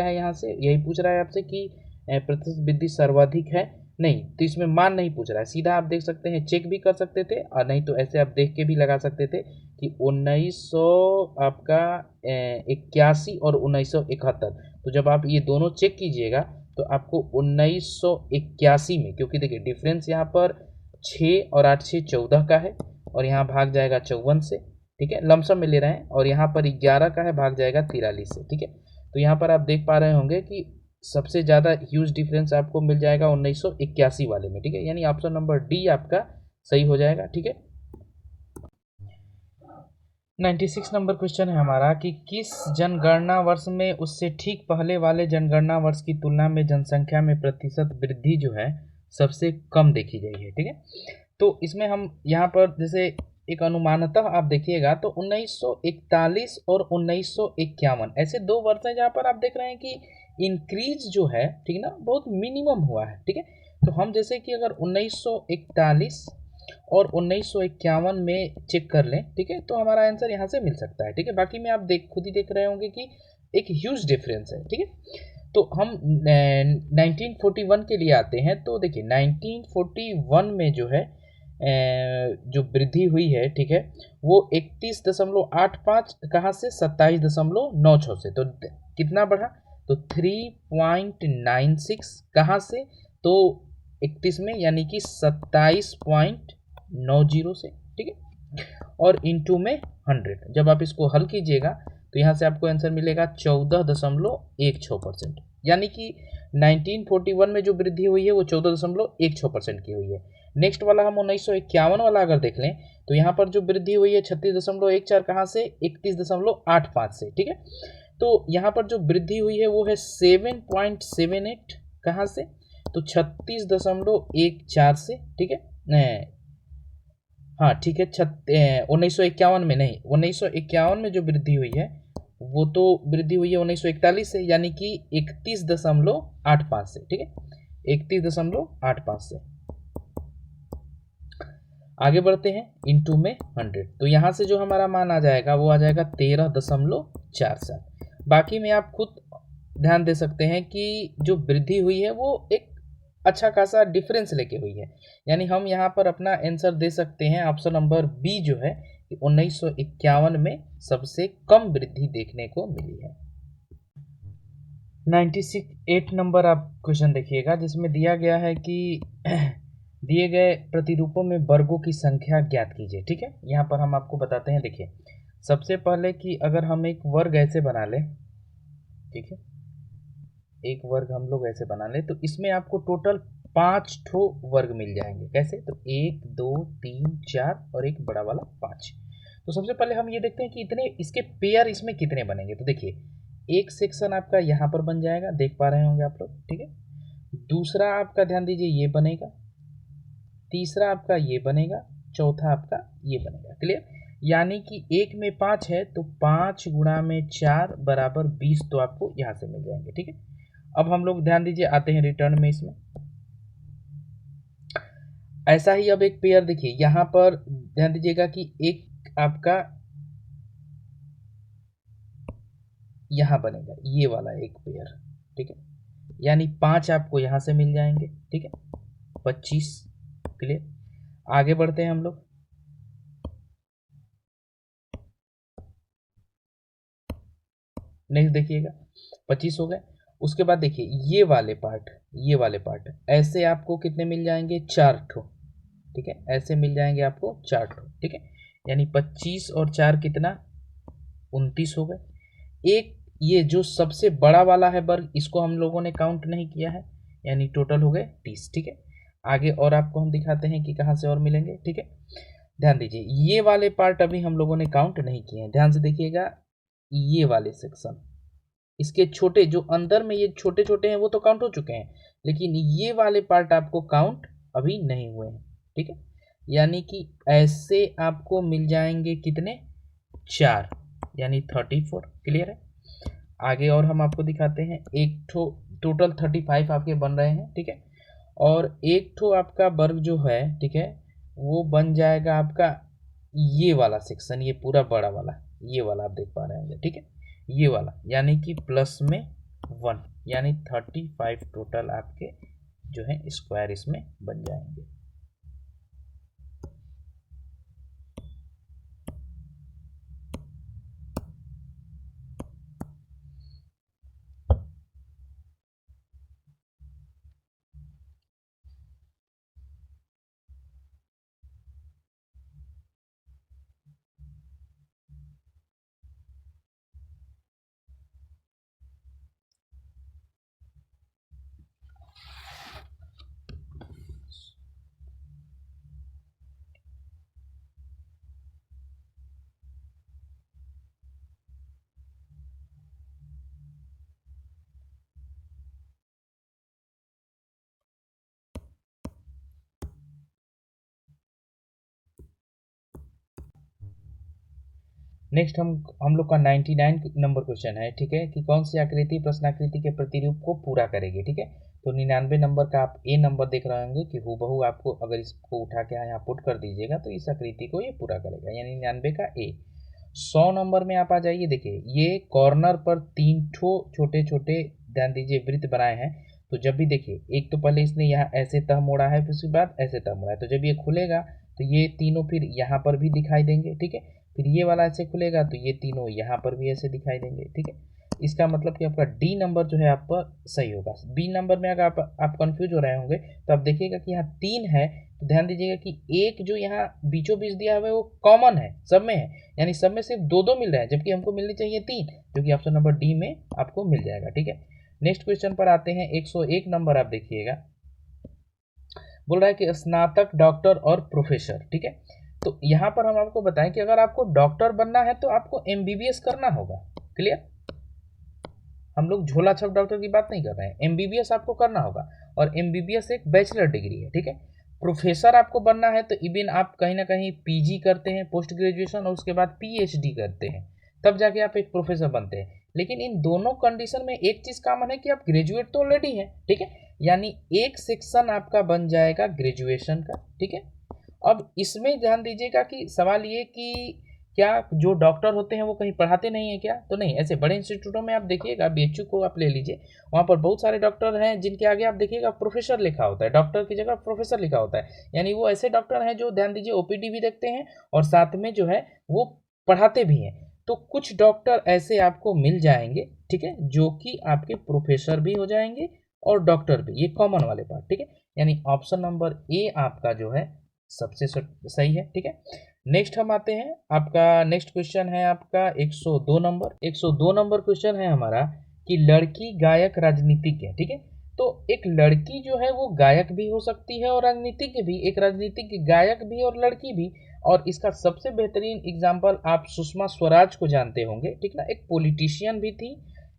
है यहाँ से, यही पूछ रहा है आपसे कि प्रतिशत वृद्धि सर्वाधिक है। नहीं तो इसमें मान नहीं पूछ रहा है, सीधा आप देख सकते हैं, चेक भी कर सकते थे और नहीं तो ऐसे आप देख के भी लगा सकते थे कि 1900 आपका 81 और 1971। तो जब आप ये दोनों चेक कीजिएगा तो आपको 1981 में, क्योंकि देखिए डिफरेंस यहाँ पर 6 और 8 6 14 का है और यहाँ भाग जाएगा 54 से, ठीक है, लमसम में ले रहे हैं। और यहाँ पर 11 का है, भाग जाएगा 43 से, ठीक है। तो यहाँ पर आप देख पा रहे होंगे कि सबसे ज़्यादा ह्यूज डिफरेंस आपको मिल जाएगा 1981 वाले में, ठीक है। यानी ऑप्शन नंबर डी आपका सही हो जाएगा, ठीक है। 96 नंबर क्वेश्चन है हमारा कि किस जनगणना वर्ष में उससे ठीक पहले वाले जनगणना वर्ष की तुलना में जनसंख्या में प्रतिशत वृद्धि जो है सबसे कम देखी गई है, ठीक है। तो इसमें हम यहाँ पर जैसे एक अनुमानतः आप देखिएगा तो 1941 और 1951 ऐसे दो वर्ष हैं जहाँ पर आप देख रहे हैं कि इंक्रीज जो है, ठीक ना, बहुत मिनिमम हुआ है, ठीक है। तो हम जैसे कि अगर 1941 और 1951 में चेक कर लें, ठीक है, तो हमारा आंसर यहाँ से मिल सकता है, ठीक है। बाकी में आप खुद ही देख रहे होंगे कि एक ह्यूज डिफरेंस है, ठीक है। तो हम 1941 के लिए आते हैं। तो देखिए 1941 में जो है जो वृद्धि हुई है, ठीक है, वो 31.85 कहाँ से 27.96 से, तो कितना बढ़ा, तो 3.96 कहाँ से, तो 31 में, यानी कि 27.90 से, ठीक है। और इंटू में 100, जब आप इसको हल कीजिएगा तो यहाँ से आपको आंसर मिलेगा 14.16%, यानी कि 1941 में जो वृद्धि हुई है वो 14.16% की हुई है। नेक्स्ट वाला हम 1951 वाला अगर देख लें तो यहाँ पर जो वृद्धि हुई है 36.14 कहाँ से, 31.85 से, ठीक है। तो यहाँ पर जो वृद्धि हुई है वो है 7.78 कहाँ से, तो 36.14 से, ठीक है। हाँ ठीक है, 1951 में नहीं, 1951 में जो वृद्धि हुई है वो तो वृद्धि हुई है 1941 से, यानी कि 31.85 से, ठीक है, 31.85 से। आगे बढ़ते हैं, इंटू में 100, तो यहाँ से जो हमारा मान आ जाएगा वो आ जाएगा 13.47। बाकी में आप खुद ध्यान दे सकते हैं कि जो वृद्धि हुई है वो एक अच्छा खासा डिफरेंस लेके हुई है, यानी हम यहाँ पर अपना आंसर दे सकते हैं ऑप्शन नंबर बी जो है कि 1951 में सबसे कम वृद्धि देखने को मिली है। 98 नंबर आप क्वेश्चन देखिएगा जिसमें दिया गया है कि दिए गए प्रतिरूपों में वर्गों की संख्या ज्ञात कीजिए, ठीक है। यहाँ पर हम आपको बताते हैं, देखिए सबसे पहले कि अगर हम एक वर्ग ऐसे बना लें, ठीक है, एक वर्ग हम लोग ऐसे बना लें तो इसमें आपको टोटल 5 ठो वर्ग मिल जाएंगे। कैसे, तो 1 2 3 4 और एक बड़ा वाला 5। तो सबसे पहले हम ये देखते हैं कि इतने इसके पेयर इसमें कितने बनेंगे। तो देखिए एक सेक्शन आपका यहाँ पर बन जाएगा, देख पा रहे होंगे आप लोग, ठीक है। दूसरा आपका ध्यान दीजिए ये बनेगा, तीसरा आपका ये बनेगा, चौथा आपका ये बनेगा। क्लियर, यानी कि एक में 5 है तो 5 गुणा में 4 बराबर 20 तो आपको यहाँ से मिल जाएंगे, ठीक है। अब हम लोग ध्यान दीजिए आते हैं रिटर्न में, इसमें ऐसा ही अब एक पेयर देखिए यहाँ पर ध्यान दीजिएगा कि एक आपका यहाँ बनेगा ये वाला एक पेयर, ठीक है, यानी 5 आपको यहाँ से मिल जाएंगे, ठीक है, 25। क्लियर, आगे बढ़ते हैं हम लोग। नेक्स्ट देखिएगा 25 हो गए। उसके बाद देखिए ये वाले पार्ट ऐसे आपको कितने मिल जाएंगे, 4 ठो, ठीक है, ऐसे मिल जाएंगे आपको 4 ठो, ठीक है, यानी 25 और 4 कितना, 29 हो गए। एक ये जो सबसे बड़ा वाला है वर्ग, इसको हम लोगों ने काउंट नहीं किया है, यानी टोटल हो गए 30, ठीक है। आगे और आपको हम दिखाते हैं कि कहाँ से और मिलेंगे, ठीक है। ध्यान दीजिए ये वाले पार्ट अभी हम लोगों ने काउंट नहीं किए हैं, ध्यान से देखिएगा ये वाले सेक्शन, इसके छोटे जो अंदर में ये छोटे छोटे हैं वो तो काउंट हो चुके हैं, लेकिन ये वाले पार्ट आपको काउंट अभी नहीं हुए हैं, ठीक है। यानी कि ऐसे आपको मिल जाएंगे कितने, 4, यानी 34। क्लियर है। आगे और हम आपको दिखाते हैं, एक ठो टोटल 35 आपके बन रहे हैं, ठीक है। और एक ठो आपका वर्ग जो है, ठीक है, वो बन जाएगा आपका ये वाला सेक्शन, ये पूरा बड़ा वाला, ये वाला आप देख पा रहे होंगे, ठीक है, ये वाला, यानी कि प्लस में 1, यानी 35 टोटल आपके जो है स्क्वायर इसमें बन जाएंगे। नेक्स्ट हम लोग का 99 नंबर क्वेश्चन है, ठीक है, कि कौन सी आकृति प्रश्नाकृति के प्रतिरूप को पूरा करेगी, ठीक है। तो 99 नंबर का आप ए नंबर देख रहे होंगे कि हूबहू आपको अगर इसको उठा के यहाँ पुट कर दीजिएगा तो इस आकृति को ये पूरा करेगा, यानी 99 का ए। 100 नंबर में आप आ जाइए, देखिए ये कॉर्नर पर 3 ठो छोटे छोटे ध्यान दीजिए वृत्त बनाए हैं। तो जब भी देखिए, एक तो पहले इसने यहाँ ऐसे तह मोड़ा है, फिर उसके बाद ऐसे तह मोड़ा है, तो जब ये खुलेगा तो ये तीनों फिर यहाँ पर भी दिखाई देंगे, ठीक है। फिर ये वाला ऐसे खुलेगा तो ये तीनों यहाँ पर भी ऐसे दिखाई देंगे, ठीक है। इसका मतलब कि आपका डी नंबर जो है आपका सही होगा। बी नंबर में अगर आप कंफ्यूज हो रहे होंगे तो आप देखिएगा कि यहाँ 3 है, तो ध्यान दीजिएगा कि एक जो यहाँ बीचों बीच दिया हुआ है वो कॉमन है, सब में है, यानी सब में सिर्फ 2-2 मिल रहा है, जबकि हमको मिलनी चाहिए 3, जो कि ऑप्शन नंबर डी में आपको मिल जाएगा, ठीक है। नेक्स्ट क्वेश्चन पर आते हैं, 101 नंबर आप देखिएगा, बोल रहा है कि स्नातक, डॉक्टर और प्रोफेसर, ठीक है। तो यहाँ पर हम आपको बताएं कि अगर आपको डॉक्टर बनना है तो आपको एमबीबीएस करना होगा। क्लियर, हम लोग झोला छाप डॉक्टर की बात नहीं कर रहे हैं, एमबीबीएस आपको करना होगा, और एमबीबीएस एक बैचलर डिग्री है, ठीक है। प्रोफेसर आपको बनना है तो इवन आप कहीं ना कहीं पीजी करते हैं, पोस्ट ग्रेजुएशन, और उसके बाद पीएचडी करते हैं, तब जाके आप एक प्रोफेसर बनते हैं। लेकिन इन दोनों कंडीशन में एक चीज कॉमन है कि आप ग्रेजुएट तो ऑलरेडी हैं, ठीक है, यानी एक सेक्शन आपका बन जाएगा ग्रेजुएशन का, ठीक है। अब इसमें ध्यान दीजिएगा कि सवाल ये कि क्या जो डॉक्टर होते हैं वो कहीं पढ़ाते नहीं है क्या, तो नहीं, ऐसे बड़े इंस्टीट्यूटों में आप देखिएगा, बीएचयू को आप ले लीजिए, वहाँ पर बहुत सारे डॉक्टर हैं जिनके आगे आप देखिएगा प्रोफेसर लिखा होता है, डॉक्टर की जगह प्रोफेसर लिखा होता है, यानी वो ऐसे डॉक्टर हैं जो ध्यान दीजिए ओपीडी भी देखते हैं और साथ में जो है वो पढ़ाते भी हैं। तो कुछ डॉक्टर ऐसे आपको मिल जाएंगे, ठीक है, जो कि आपके प्रोफेसर भी हो जाएंगे और डॉक्टर भी, ये कॉमन वाले पार्ट, ठीक है, यानी ऑप्शन नंबर ए आपका जो है सबसे सही है, ठीक है। नेक्स्ट हम आते हैं, आपका नेक्स्ट क्वेश्चन है आपका 102 नंबर। 102 नंबर क्वेश्चन है हमारा कि लड़की गायक राजनीतिज्ञ, ठीक है। तो एक लड़की जो है वो गायक भी हो सकती है और राजनीतिज्ञ भी, एक राजनीतिज्ञ गायक भी और लड़की भी, और इसका सबसे बेहतरीन एग्जाम्पल आप सुषमा स्वराज को जानते होंगे, ठीक ना, एक पॉलिटिशियन भी थी,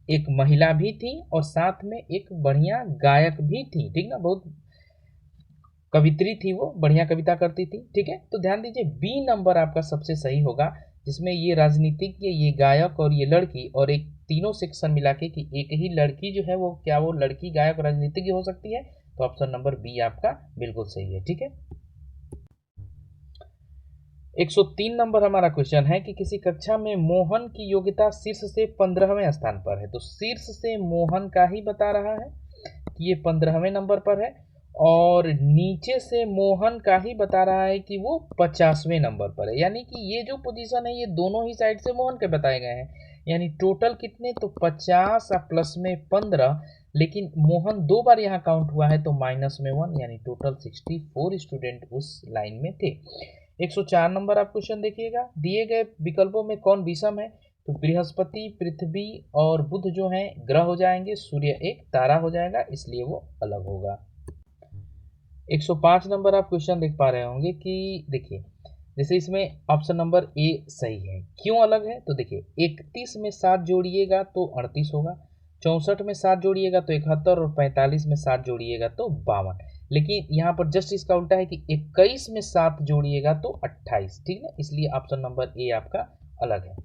एक महिला भी थी, और साथ में एक बढ़िया गायक भी थी, ठीक ना, बहुत कवित्री थी, वो बढ़िया कविता करती थी, ठीक है। तो ध्यान दीजिए बी नंबर आपका सबसे सही होगा, जिसमें ये राजनीतिज्ञ, ये गायक और ये लड़की, और एक तीनों सेक्शन मिला के कि एक ही लड़की जो है वो, क्या वो लड़की गायक और राजनीतिज्ञ हो सकती है, तो ऑप्शन नंबर बी आपका बिल्कुल सही है, ठीक है। 103 नंबर हमारा क्वेश्चन है कि किसी कक्षा में मोहन की योग्यता शीर्ष से 15वें स्थान पर है, तो शीर्ष से मोहन का ही बता रहा है कि ये 15वें नंबर पर है, और नीचे से मोहन का ही बता रहा है कि वो 50वें नंबर पर है, यानी कि ये जो पोजीशन है ये दोनों ही साइड से मोहन के बताए गए हैं, यानी टोटल कितने, तो 50 और प्लस में 15, लेकिन मोहन 2 बार यहाँ काउंट हुआ है तो माइनस में 1, यानी टोटल 64 स्टूडेंट उस लाइन में थे। 104 नंबर आप क्वेश्चन देखिएगा, दिए गए विकल्पों में कौन विषम है, तो बृहस्पति, पृथ्वी और बुध जो हैं ग्रह हो जाएंगे, सूर्य एक तारा हो जाएगा, इसलिए वो अलग होगा। 105 नंबर आप क्वेश्चन देख पा रहे होंगे कि देखिए, जैसे इसमें ऑप्शन नंबर ए सही है, क्यों अलग है, तो देखिए 31 में 7 जोड़िएगा तो 38 होगा, 64 में 7 जोड़िएगा तो 71, और 45 में 7 जोड़िएगा तो 52, लेकिन यहाँ पर जस्ट इसका उल्टा है कि 21 में 7 जोड़िएगा तो 28, ठीक है, इसलिए ऑप्शन नंबर ए आपका अलग है।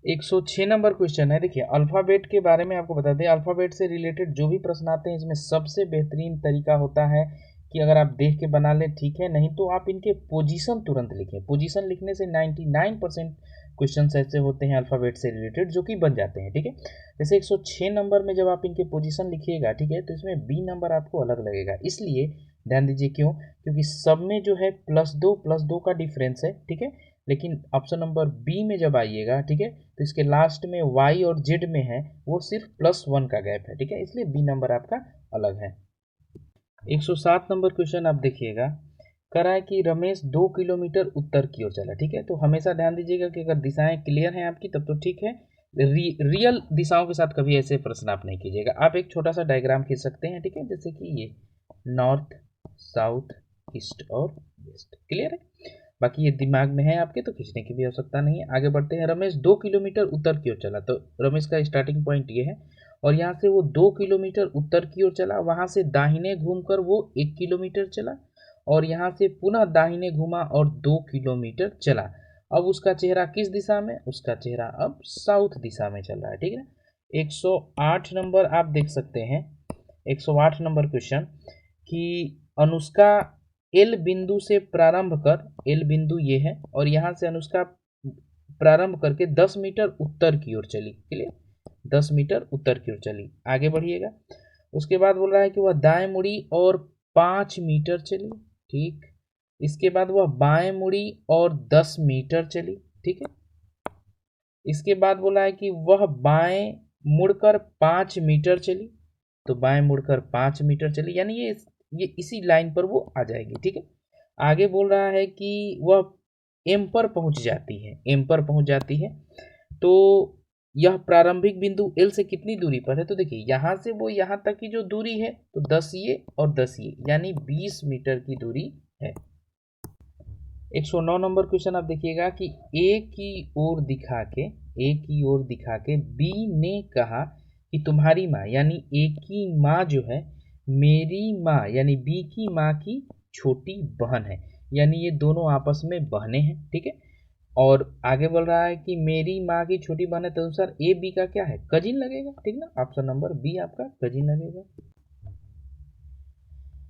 106 नंबर क्वेश्चन है, देखिए अल्फ़ाबेट के बारे में आपको बता दें, अल्फ़ाबेट से रिलेटेड जो भी प्रश्न आते हैं इसमें सबसे बेहतरीन तरीका होता है कि अगर आप देख के बना लें ठीक है, नहीं तो आप इनके पोजीशन तुरंत लिखें। पोजीशन लिखने से 99% क्वेश्चन ऐसे होते हैं अल्फ़ाबेट से रिलेटेड जो कि बन जाते हैं, ठीक है। जैसे 106 नंबर में जब आप इनके पोजीशन लिखिएगा, ठीक है, तो इसमें बी नंबर आपको अलग लगेगा, इसलिए ध्यान दीजिए क्यों, क्योंकि सब में जो है +2 का डिफरेंस है, ठीक है। लेकिन ऑप्शन नंबर बी में जब आइएगा, ठीक है, तो इसके लास्ट में y और z में है वो सिर्फ +1 का गैप है, ठीक है, इसलिए बी नंबर आपका अलग है। 107 नंबर क्वेश्चन आप देखिएगा, कह रहा है कि रमेश 2 किलोमीटर उत्तर की ओर चला, ठीक है। तो हमेशा ध्यान दीजिएगा कि अगर दिशाएं क्लियर हैं आपकी तब तो ठीक है, रियल दिशाओं के साथ कभी ऐसे प्रश्न आप नहीं कीजिएगा। आप एक छोटा सा डायग्राम खींच सकते हैं, ठीक है, जैसे कि ये नॉर्थ, साउथ, ईस्ट और वेस्ट, क्लियर है। बाकी ये दिमाग में है आपके तो खींचने की भी आवश्यकता नहीं है। आगे बढ़ते हैं, रमेश 2 किलोमीटर उत्तर की ओर चला, तो रमेश का स्टार्टिंग पॉइंट ये है और यहाँ से वो 2 किलोमीटर उत्तर की ओर चला, वहाँ से दाहिने घूमकर वो 1 किलोमीटर चला और यहाँ से पुनः दाहिने घूमा और 2 किलोमीटर चला। अब उसका चेहरा किस दिशा में, उसका चेहरा अब साउथ दिशा में चल रहा है, ठीक है ना। 108 नंबर आप देख सकते हैं, 108 नंबर क्वेश्चन कि अनुष्का एल बिंदु से प्रारंभ कर, एल बिंदु ये है और यहाँ से अनुष्का प्रारंभ करके 10 मीटर उत्तर की ओर चली, क्लियर, 10 मीटर उत्तर की ओर चली। आगे बढ़िएगा, उसके बाद बोल रहा है कि वह दाएं मुड़ी और 5 मीटर चली, ठीक। इसके बाद वह बाएं मुड़ी और 10 मीटर चली, ठीक है। इसके बाद बोला है कि वह बाएं मुड़कर 5 मीटर चली, तो बाएं मुड़कर 5 मीटर चली, यानी ये इसी लाइन पर वो आ जाएगी, ठीक है। आगे बोल रहा है कि वह एम पर पहुंच जाती है, एम पर पहुंच जाती है, तो यह प्रारंभिक बिंदु एल से कितनी दूरी पर है, तो देखिए यहाँ से वो यहाँ तक की जो दूरी है तो 10 ये और 10 ये, यानी 20 मीटर की दूरी है। 109 नंबर क्वेश्चन आप देखिएगा कि ए की ओर दिखा के बी ने कहा कि तुम्हारी माँ यानी ए की माँ जो है मेरी माँ यानी बी की माँ की छोटी बहन है, यानी ये दोनों आपस में बहनें हैं, ठीक है। और आगे बोल रहा है कि मेरी माँ की छोटी बहन है, तदनुसार ए बी का क्या है, कजिन लगेगा, ठीक ना, ऑप्शन नंबर बी आपका कजिन लगेगा।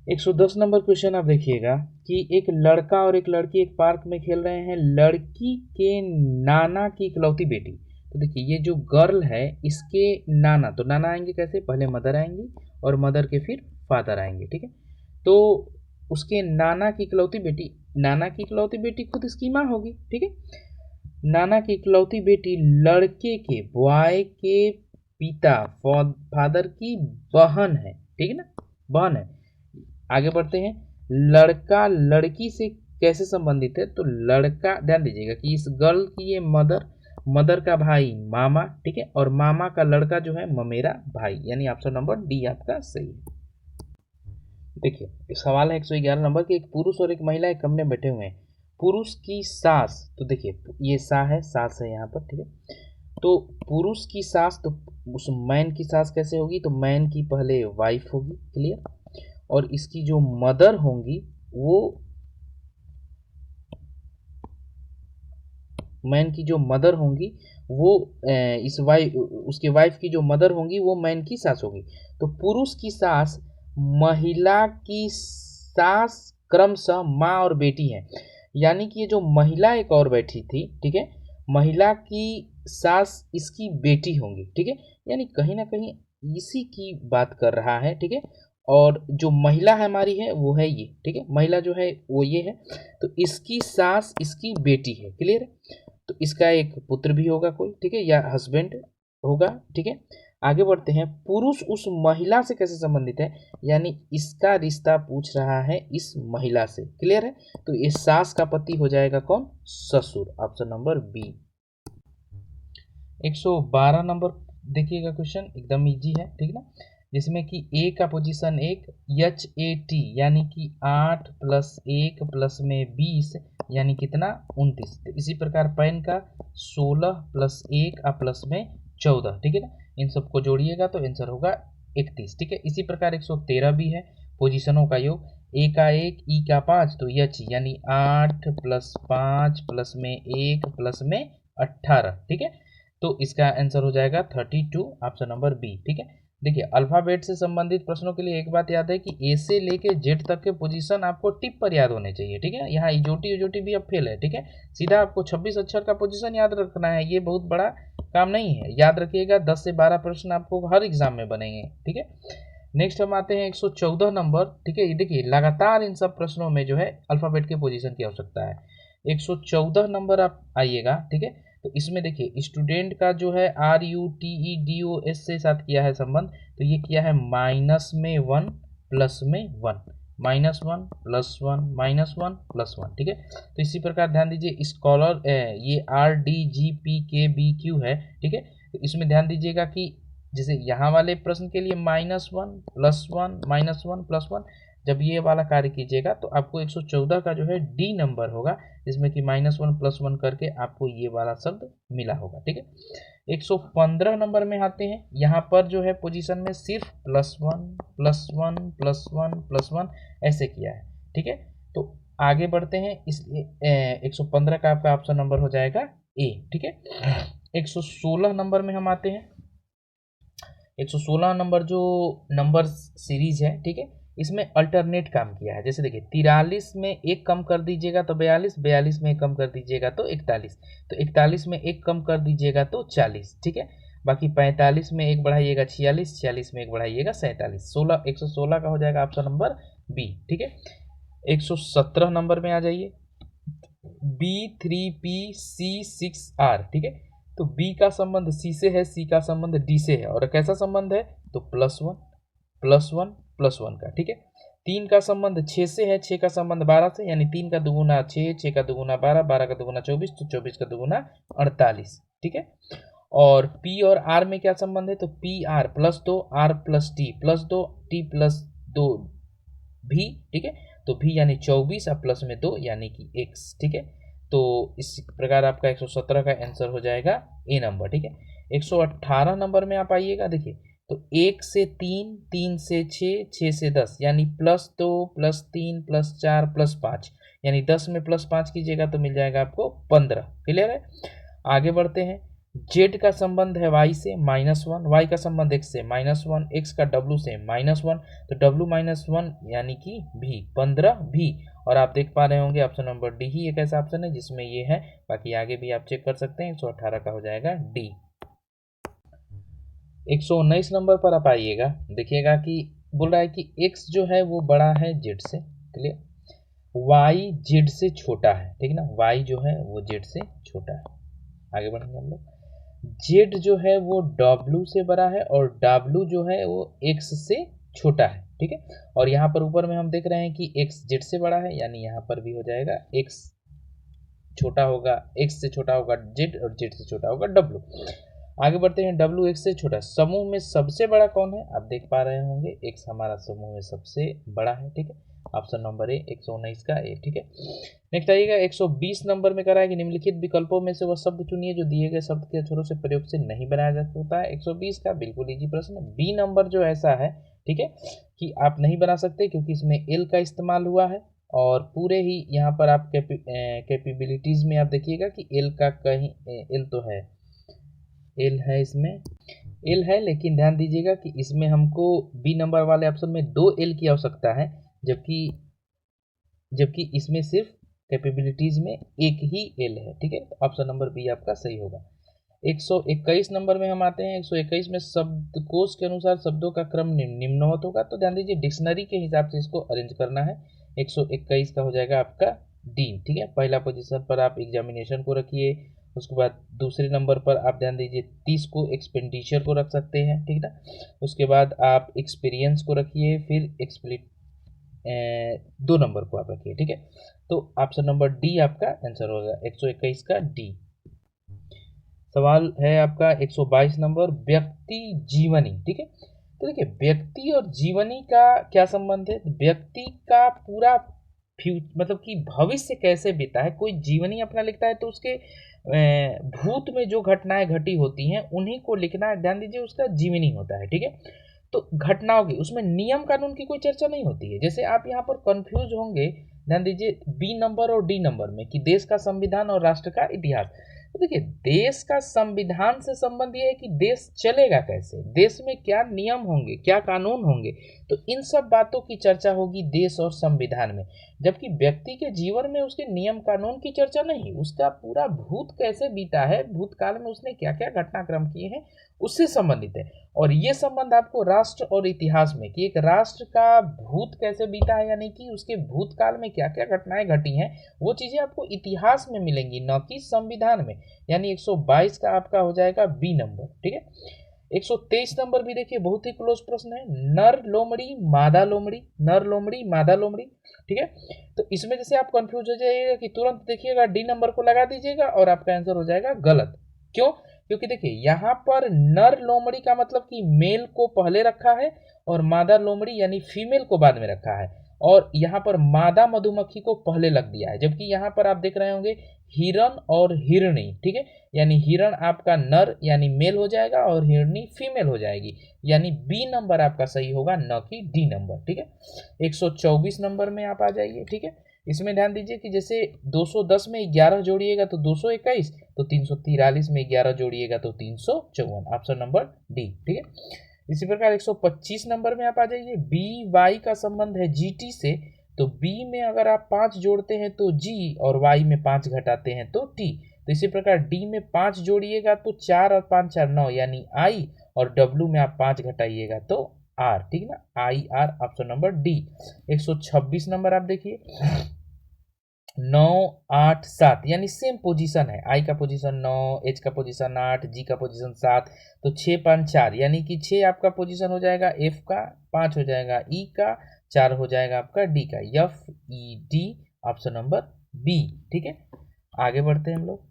110 नंबर क्वेश्चन आप देखिएगा कि एक लड़का और एक लड़की एक पार्क में खेल रहे हैं, लड़की के नाना की इकलौती बेटी, तो देखिए ये जो गर्ल है इसके नाना, तो नाना आएंगे कैसे, पहले मदर आएंगी और मदर के फिर फादर आएंगे, ठीक है। तो उसके नाना की इकलौती बेटी, नाना की इकलौती बेटी खुद इसकी माँ होगी, ठीक है। नाना की इकलौती बेटी लड़के के बॉय के पिता फादर की बहन है, ठीक है ना, बहन है। आगे बढ़ते हैं, लड़का लड़की से कैसे संबंधित है, तो लड़का ध्यान दीजिएगा कि इस गर्ल की ये मदर का भाई मामा, ठीक है, और मामा का लड़का जो है ममेरा भाई, यानी ऑप्शन नंबर डी आपका सही है। देखिए सवाल है 111 नंबर की, एक पुरुष और एक महिला एक कमरे में बैठे हुए हैं, पुरुष की सास, तो देखिए ये सास है यहाँ पर, ठीक है। तो पुरुष की सास, तो उस मैन की सास कैसे होगी, तो मैन की पहले वाइफ होगी, क्लियर, और इसकी जो मदर होंगी वो मैन की जो मदर होंगी वो उसके वाइफ की जो मदर होंगी वो मैन की सास होगी। तो पुरुष की सास महिला की सास क्रमशः माँ और बेटी है, यानी कि ये जो महिला एक और बैठी थी, ठीक है, महिला की सास इसकी बेटी होंगी, ठीक है, यानी कहीं ना कहीं इसी की बात कर रहा है, ठीक है। और जो महिला है हमारी है वो है ये, ठीक है, महिला जो है वो ये है, तो इसकी सास इसकी बेटी है, क्लियर है। तो इसका एक पुत्र भी होगा कोई, ठीक है, या हस्बैंड होगा, ठीक है। आगे बढ़ते हैं, पुरुष उस महिला से कैसे संबंधित है, यानी इसका रिश्ता पूछ रहा है इस महिला से, क्लियर है। तो ये सास का पति हो जाएगा कौन, ससुर, ऑप्शन नंबर बी। 112 नंबर देखिएगा क्वेश्चन, एकदम इजी है, ठीक ना, जिसमें कि ए का पोजीशन 1 HAT यानी कि 8 + 1 प्लस में 20 यानी कितना 29। तो इसी प्रकार पैन का 16 + 1 प्लस में 14, ठीक है ना, इन सबको जोड़िएगा तो आंसर होगा 31, ठीक है। इसी प्रकार 113 भी है, पोजीशनों का योग, ए का 1 ई का 5 तो एच यानी 8 + 5 प्लस में 1 प्लस में 18, ठीक है। तो इसका आंसर हो जाएगा 32, ऑप्शन नंबर बी, ठीक है। देखिए अल्फाबेट से संबंधित प्रश्नों के लिए एक बात याद है कि ए से लेके जेड तक के पोजीशन आपको टिप पर याद होने चाहिए, ठीक है। यहाँ इजोटी उजोटी भी अब फेल है, ठीक है। सीधा आपको 26 अक्षर का पोजीशन याद रखना है, ये बहुत बड़ा काम नहीं है। याद रखिएगा 10 से 12 प्रश्न आपको हर एग्जाम में बनेंगे, ठीक है। नेक्स्ट हम आते हैं 114 नंबर, ठीक है। देखिए लगातार इन सब प्रश्नों में जो है अल्फाबेट के पोजीशन की आवश्यकता है। 114 नंबर आप आइएगा, ठीक है। तो इसमें देखिए स्टूडेंट का जो है RUTEDOS से साथ किया है संबंध, तो ये किया है -1 प्लस में 1, -1 + 1 -1 + 1, ठीक है। तो इसी प्रकार ध्यान दीजिए स्कॉलर ये RDGPKBQ है, ठीक है। तो इसमें ध्यान दीजिएगा कि जैसे यहाँ वाले प्रश्न के लिए -1 + 1 -1 + 1, जब ये वाला कार्य कीजिएगा तो आपको 114 का जो है डी नंबर होगा, जिसमें कि -1 + 1 करके आपको ये वाला शब्द मिला होगा, ठीक है। 115 नंबर में आते हैं, यहाँ पर जो है पोजीशन में सिर्फ +1 +1 +1 +1 ऐसे किया है, ठीक है। तो आगे बढ़ते हैं, इसलिए 115 का आपका ऑप्शन नंबर हो जाएगा ए, ठीक है। 116 नंबर में हम आते हैं। 116 नंबर जो नंबर सीरीज है, ठीक है, इसमें अल्टरनेट काम किया है। जैसे देखिए 43 में एक कम कर दीजिएगा तो 42, 42 में एक कम कर दीजिएगा तो 41, तो 41 में एक कम कर दीजिएगा तो 40, ठीक है। बाकी 45 में एक बढ़ाइएगा 46, 46 में एक बढ़ाइएगा 47, 116 का हो जाएगा ऑप्शन नंबर बी, ठीक है। 117 नंबर में आ जाइए, B3PC6R, ठीक है। तो B का संबंध C से है, C का संबंध D से है, और कैसा संबंध है तो +1 +1 +1 का, ठीक है। 3 का संबंध 6 से है, 6 का संबंध 12 से, यानी 3 का दुगुना 6, 6 का दुगुना 12, 12 का दुगुना 24, तो 24 का दुगुना 48, ठीक है। और P और R में क्या संबंध है तो PR +2 R + T +2 T +2 भी, ठीक है। तो भी यानी 24 और प्लस में 2 यानी कि x, ठीक है। तो इस प्रकार आपका 117 का आंसर हो जाएगा ए नंबर, ठीक है। 118 नंबर में आप आइएगा, देखिए तो 1 से 3, 3 से 6, 6 से 10, यानी +2 +3 +4 +5, यानी 10 में +5 कीजिएगा तो मिल जाएगा आपको 15, क्लियर है। आगे बढ़ते हैं, जेड का संबंध है y से -1, y का संबंध x से -1, x का w से -1, तो w -1 यानी कि भी 15 भी, और आप देख पा रहे होंगे ऑप्शन नंबर डी ही एक ऐसा ऑप्शन है जिसमें ये है, बाकी आगे भी आप चेक कर सकते हैं। 118 का हो जाएगा डी। 119 नंबर पर आप आइएगा, देखिएगा कि बोल रहा है कि x जो है वो बड़ा है z से, क्लियर, y z से छोटा है, ठीक है ना, y जो है वो z से छोटा है। आगे बढ़ेंगे हम लोग, जेड जो है वो W से बड़ा है और W जो है वो X से छोटा है, ठीक है। और यहाँ पर ऊपर में हम देख रहे हैं कि X Z से बड़ा है, यानी यहाँ पर भी हो जाएगा X छोटा होगा, X से छोटा होगा Z और Z से छोटा होगा W। आगे बढ़ते हैं, W X से छोटा, समूह में सबसे बड़ा कौन है, आप देख पा रहे होंगे X हमारा समूह में सबसे बड़ा है, ठीक है। ऑप्शन नंबर ए 119 का ए, ठीक है। नेक्स्ट आइएगा 120 नंबर में करा है कि निम्नलिखित विकल्पों में से वह शब्द चुनिए जो दिए गए शब्द के अक्षरों से प्रयोग से नहीं बनाया जा सकता है। 120 का बिल्कुल इजी प्रश्न, बी नंबर जो ऐसा है, ठीक है, कि आप नहीं बना सकते क्योंकि इसमें एल का इस्तेमाल हुआ है, और पूरे ही यहाँ पर आप कैपेबिलिटीज में आप देखिएगा कि एल का कहीं एल तो है, एल है, इसमें एल है, लेकिन ध्यान दीजिएगा कि इसमें हमको बी नंबर वाले ऑप्शन में 2 एल की आवश्यकता है, जबकि इसमें सिर्फ कैपेबिलिटीज में एक ही एल है, ठीक है। तो ऑप्शन नंबर बी आपका सही होगा। 121 नंबर में हम आते हैं। 121 में शब्दकोश के अनुसार शब्दों का क्रम निम्नवत होगा, तो ध्यान दीजिए डिक्शनरी के हिसाब से इसको अरेंज करना है। 121 का हो जाएगा आपका डी, ठीक है। पहला पोजीशन पर आप एग्जामिनेशन को रखिए, उसके बाद दूसरे नंबर पर आप ध्यान दीजिए 30 को एक्सपेंडिचर को रख सकते हैं, ठीक है ना। उसके बाद आप एक्सपीरियंस को रखिए, फिर 2 नंबर को आप रखिए, ठीक है। तो ऑप्शन नंबर डी आपका आंसर होगा 121 का डी। सवाल है आपका 122 नंबर, व्यक्ति जीवनी, ठीक है। तो देखिए व्यक्ति और जीवनी का क्या संबंध है, व्यक्ति का पूरा मतलब कि भविष्य कैसे बीता है, कोई जीवनी अपना लिखता है तो उसके भूत में जो घटनाएं घटी होती हैं उन्हीं को लिखना है, ध्यान दीजिए उसका जीवनी होता है, ठीक है। तो घटनाओं की उसमें नियम कानून की कोई चर्चा नहीं होती है। जैसे आप यहाँ पर कंफ्यूज होंगे, ध्यान दीजिए बी नंबर और डी नंबर में कि देश का संविधान और राष्ट्र का इतिहास। तो देखिए देश का संविधान से संबंध ये है कि देश चलेगा कैसे, देश में क्या नियम होंगे, क्या कानून होंगे, तो इन सब बातों की चर्चा होगी देश और संविधान में। जबकि व्यक्ति के जीवन में उसके नियम कानून की चर्चा नहीं, उसका पूरा भूत कैसे बीता है, भूतकाल में उसने क्या क्या घटनाक्रम किए हैं उससे संबंधित है। और ये संबंध आपको राष्ट्र और इतिहास में कि एक राष्ट्र का भूत कैसे बीता है, यानी कि उसके भूतकाल में क्या क्या घटनाएं घटी हैं, वो चीजें आपको इतिहास में मिलेंगी, न कि संविधान में। यानी 122 का आपका हो जाएगा बी नंबर। ठीक है, 123 नंबर भी देखिए बहुत ही क्लोज प्रश्न है, नर लोमड़ी मादा लोमड़ी, नर लोमड़ी मादा लोमड़ी। ठीक है, तो इसमें जैसे आप कंफ्यूज हो जाइएगा कि तुरंत देखिएगा डी नंबर को लगा दीजिएगा और आपका आंसर हो जाएगा गलत। क्यों? क्योंकि देखिए यहाँ पर नर लोमड़ी का मतलब कि मेल को पहले रखा है और मादा लोमड़ी यानी फीमेल को बाद में रखा है, और यहाँ पर मादा मधुमक्खी को पहले लग दिया है। जबकि यहाँ पर आप देख रहे होंगे हिरण और हिरणी। ठीक है, यानी हिरण आपका नर यानी मेल हो जाएगा और हिरणी फीमेल हो जाएगी, यानी बी नंबर आपका सही होगा, न कि डी नंबर। ठीक है, 124 नंबर में आप आ जाइए। ठीक है, इसमें ध्यान दीजिए कि जैसे 210 में 11 जोड़िएगा तो 221, तो 343 में 11 जोड़िएगा तो 354, ऑप्शन नंबर डी। ठीक है, इसी प्रकार 125 नंबर में आप आ जाइए, बी वाई का संबंध है जी टी से, तो बी में अगर आप 5 जोड़ते हैं तो जी और वाई में 5 घटाते हैं तो टी। तो इसी प्रकार डी में 5 जोड़िएगा तो 4 और 5 4 9 यानी आई, और डब्ल्यू में आप 5 घटाइएगा तो आर। ठीक ना, I R, option number D. 126 number आप देखिए, 9 8 7 यानी सेम पोजीशन है, आई का पोजीशन 9, एच का पोजीशन 8, जी का पोजीशन 7, तो 6 5 4 यानी कि 6 आपका पोजीशन हो जाएगा एफ का, 5 हो जाएगा ई का, 4 हो जाएगा आपका डी का, F E D, option number B. ठीक है, आगे बढ़ते हैं हम लोग।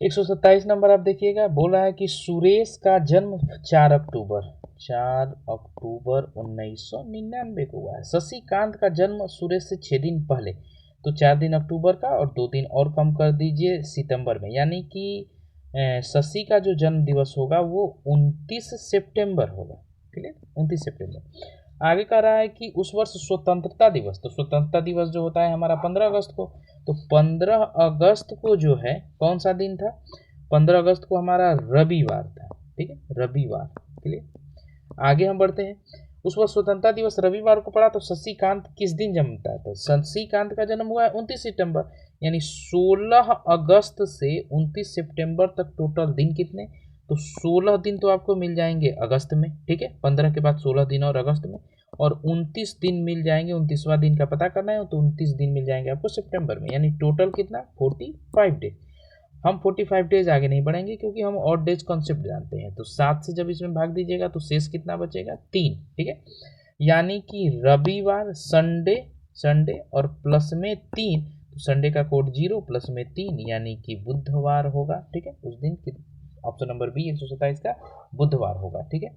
127 नंबर आप देखिएगा, बोला है कि सुरेश का जन्म 4 अक्टूबर 1999 को हुआ है। शशिकांत का जन्म सुरेश से 6 दिन पहले, तो 4 दिन अक्टूबर का और 2 दिन और कम कर दीजिए सितंबर में, यानी कि शशि का जो जन्म दिवस होगा वो 29 सितंबर होगा। ठीक है, 29 सितंबर। आगे कह रहा है कि उस वर्ष स्वतंत्रता दिवस, तो स्वतंत्रता दिवस जो होता है हमारा 15 अगस्त को, तो 15 अगस्त को जो है कौन सा दिन था, 15 अगस्त को हमारा रविवार था। ठीक है, रविवार के लिए आगे हम बढ़ते हैं। उस वक्त स्वतंत्रता दिवस रविवार को पड़ा, तो शशिकांत किस दिन जन्मता है, तो शशिकांत का जन्म हुआ है 29 सितंबर, यानी 16 अगस्त से 29 सितंबर तक टोटल दिन कितने, तो 16 दिन तो आपको मिल जाएंगे अगस्त में। ठीक है, 15 के बाद 16 दिन और अगस्त में, और 29 दिन मिल जाएंगे, 29वां दिन का पता करना है तो 29 दिन मिल जाएंगे आपको सितंबर में, यानी टोटल कितना 45 डेज। हम 45 डेज आगे नहीं बढ़ेंगे क्योंकि हम ऑड डेज कॉन्सेप्ट जानते हैं। तो 7 से जब इसमें भाग दीजिएगा तो शेष कितना बचेगा 3। ठीक है, यानी कि रविवार संडे, संडे और प्लस में 3, तो संडे का कोड 0 प्लस में 3 यानी कि बुधवार होगा। ठीक है, उस दिन ऑप्शन नंबर बी 127 का बुधवार होगा। ठीक है,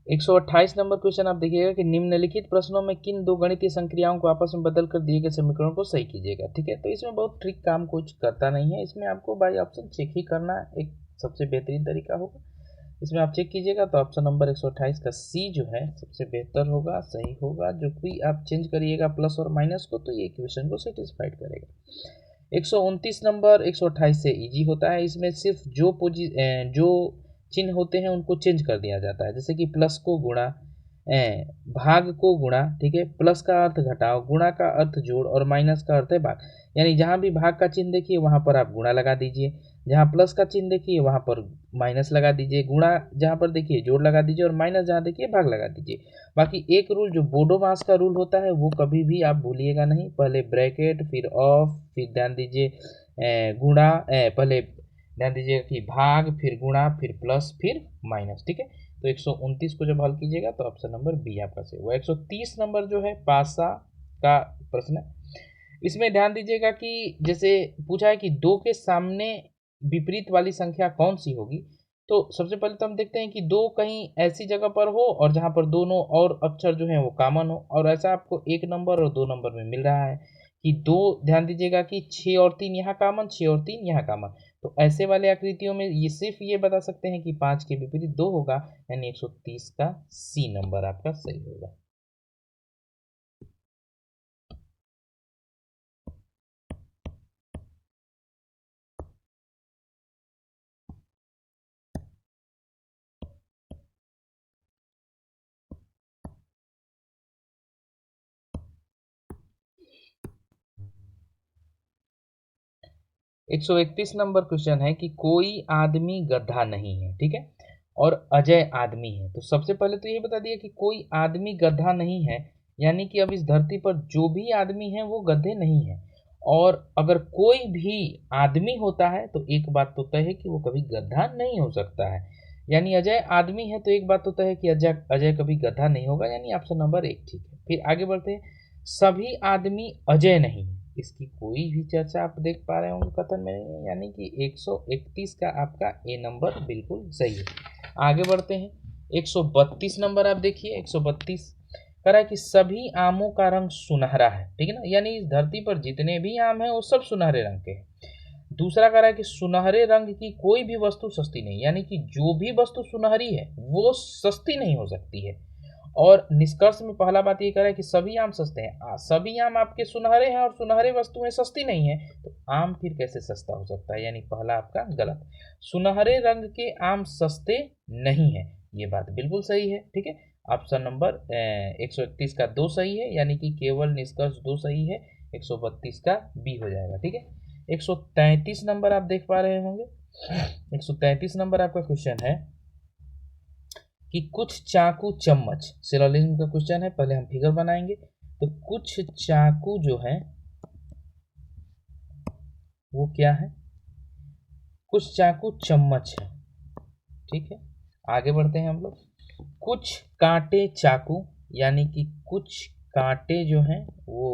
128 नंबर क्वेश्चन आप देखिएगा कि निम्नलिखित प्रश्नों में किन दो गणितीय संक्रियाओं को आपस में बदलकर दिए गए समीकरण को सही कीजिएगा। ठीक है, तो इसमें बहुत ट्रिक काम कुछ करता नहीं है, इसमें आपको बाई ऑप्शन चेक ही करना एक सबसे बेहतरीन तरीका होगा। इसमें आप चेक कीजिएगा तो ऑप्शन नंबर 128 का सी जो है सबसे बेहतर होगा, सही होगा। जो भी आप चेंज करिएगा प्लस और माइनस को तो ये इक्वेशन को सेटिस्फाइड करेगा। 129 नंबर 128 से इजी होता है, इसमें सिर्फ जो चिन्ह होते हैं उनको चेंज कर दिया जाता है, जैसे कि प्लस को गुणा, भाग को गुणा। ठीक है, प्लस का अर्थ घटाव, गुणा का अर्थ जोड़ और माइनस का अर्थ है भाग, यानी जहां भी भाग का चिन्ह देखिए वहां पर आप गुणा लगा दीजिए, जहां प्लस का चिन्ह देखिए वहां पर माइनस लगा दीजिए, गुणा जहां पर देखिए जोड़ लगा दीजिए और माइनस जहां देखिए भाग लगा दीजिए। बाकी एक रूल जो बोडो मास का रूल होता है वो कभी भी आप भूलिएगा नहीं, पहले ब्रैकेट फिर ऑफ, फिर ध्यान दीजिए गुणा, पहले ध्यान दीजिएगा कि भाग फिर गुणा फिर प्लस फिर माइनस। ठीक है, तो 129 को जब हल कीजिएगा तो ऑप्शन नंबर बी आपका सही हुआ। 130 नंबर जो है पासा का प्रश्न है, इसमें ध्यान दीजिएगा कि जैसे पूछा है कि 2 के सामने विपरीत वाली संख्या कौन सी होगी, तो सबसे पहले तो हम देखते हैं कि 2 कहीं ऐसी जगह पर हो और जहां पर दोनों और अक्षर जो है वो कॉमन हो, और ऐसा आपको 1 नंबर और 2 नंबर में मिल रहा है कि 2, ध्यान दीजिएगा कि 6 और 3 यहाँ कॉमन, 6 और 3 यहाँ कॉमन, तो ऐसे वाले आकृतियों में ये सिर्फ ये बता सकते हैं कि 5 के विपरीत 2 होगा, यानी 130 का सी नंबर आपका सही होगा। एक 131 नंबर क्वेश्चन है कि कोई आदमी गधा नहीं है, ठीक है, और अजय आदमी है। तो सबसे पहले तो ये बता दिया कि कोई आदमी गधा नहीं है, यानी कि अब इस धरती पर जो भी आदमी है वो गधे नहीं है। और अगर कोई भी आदमी होता है तो एक बात तो तय है कि वो कभी गधा नहीं हो सकता है, यानी अजय आदमी है तो एक बात तो तय है कि अजय अजय कभी गधा नहीं होगा, यानी ऑप्शन नंबर 1 ठीक है। फिर आगे बढ़ते हैं, सभी आदमी अजय नहीं है, इसकी कोई भी चर्चा आप देख पा रहे होंगे कथन में, यानी कि 131 का आपका ए नंबर बिल्कुल सही है। आगे बढ़ते हैं, 132 नंबर आप देखिए, 132 कह रहा है कि सभी आमों का रंग सुनहरा है, ठीक है ना, यानी इस धरती पर जितने भी आम हैं वो सब सुनहरे रंग के हैं। दूसरा कह रहा है कि सुनहरे रंग की कोई भी वस्तु सस्ती नहीं, यानी कि जो भी वस्तु सुनहरी है वो सस्ती नहीं हो सकती है। और निष्कर्ष में पहला बात ये कह रहा है कि सभी आम सस्ते हैं, सभी आम आपके सुनहरे हैं और सुनहरे वस्तुएं सस्ती नहीं है, तो आम फिर कैसे सस्ता हो सकता है, यानी पहला आपका गलत। सुनहरे रंग के आम सस्ते नहीं है, ये बात बिल्कुल सही है, ठीक है। ऑप्शन नंबर 131 का 2 सही है, यानी कि केवल निष्कर्ष 2 सही है, 132 का बी हो जाएगा, ठीक है। 133 नंबर आप देख पा रहे होंगे, 133 नंबर आपका क्वेश्चन है कि कुछ चाकू चम्मच, सिलोजिज्म का क्वेश्चन है, पहले हम फिगर बनाएंगे। तो कुछ चाकू जो है वो क्या है, कुछ चाकू चम्मच है, ठीक है। आगे बढ़ते हैं हम लोग, कुछ कांटे चाकू, यानी कि कुछ कांटे जो हैं वो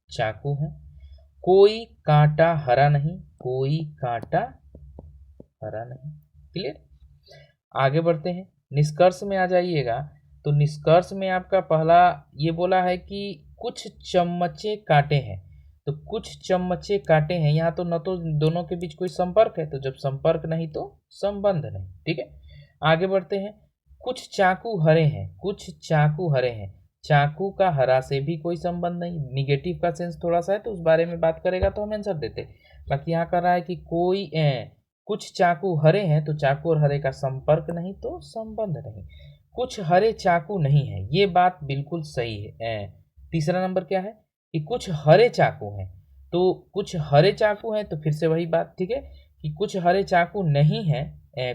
चाकू हैं, कोई कांटा हरा नहीं, कोई कांटा हरा नहीं, क्लियर। आगे बढ़ते हैं, निष्कर्ष में आ जाइएगा। तो निष्कर्ष में आपका पहला ये बोला है कि कुछ चम्मचे काटे हैं, तो कुछ चम्मचे काटे हैं, यहाँ तो न तो दोनों के बीच कोई संपर्क है, तो जब संपर्क नहीं तो संबंध नहीं, ठीक है। आगे बढ़ते हैं, कुछ चाकू हरे हैं, कुछ चाकू हरे हैं, चाकू का हरा से भी कोई संबंध नहीं, निगेटिव का सेंस थोड़ा सा है तो उस बारे में बात करेगा तो हम आंसर देते। बाकी यहाँ कर रहा है कि कोई कुछ चाकू हरे हैं, तो चाकू और हरे का संपर्क नहीं तो संबंध नहीं, कुछ हरे चाकू नहीं है, ये बात बिल्कुल सही है। तीसरा नंबर क्या है कि कुछ हरे चाकू हैं, तो कुछ हरे चाकू हैं तो फिर से वही बात, ठीक है, कि कुछ हरे चाकू नहीं है,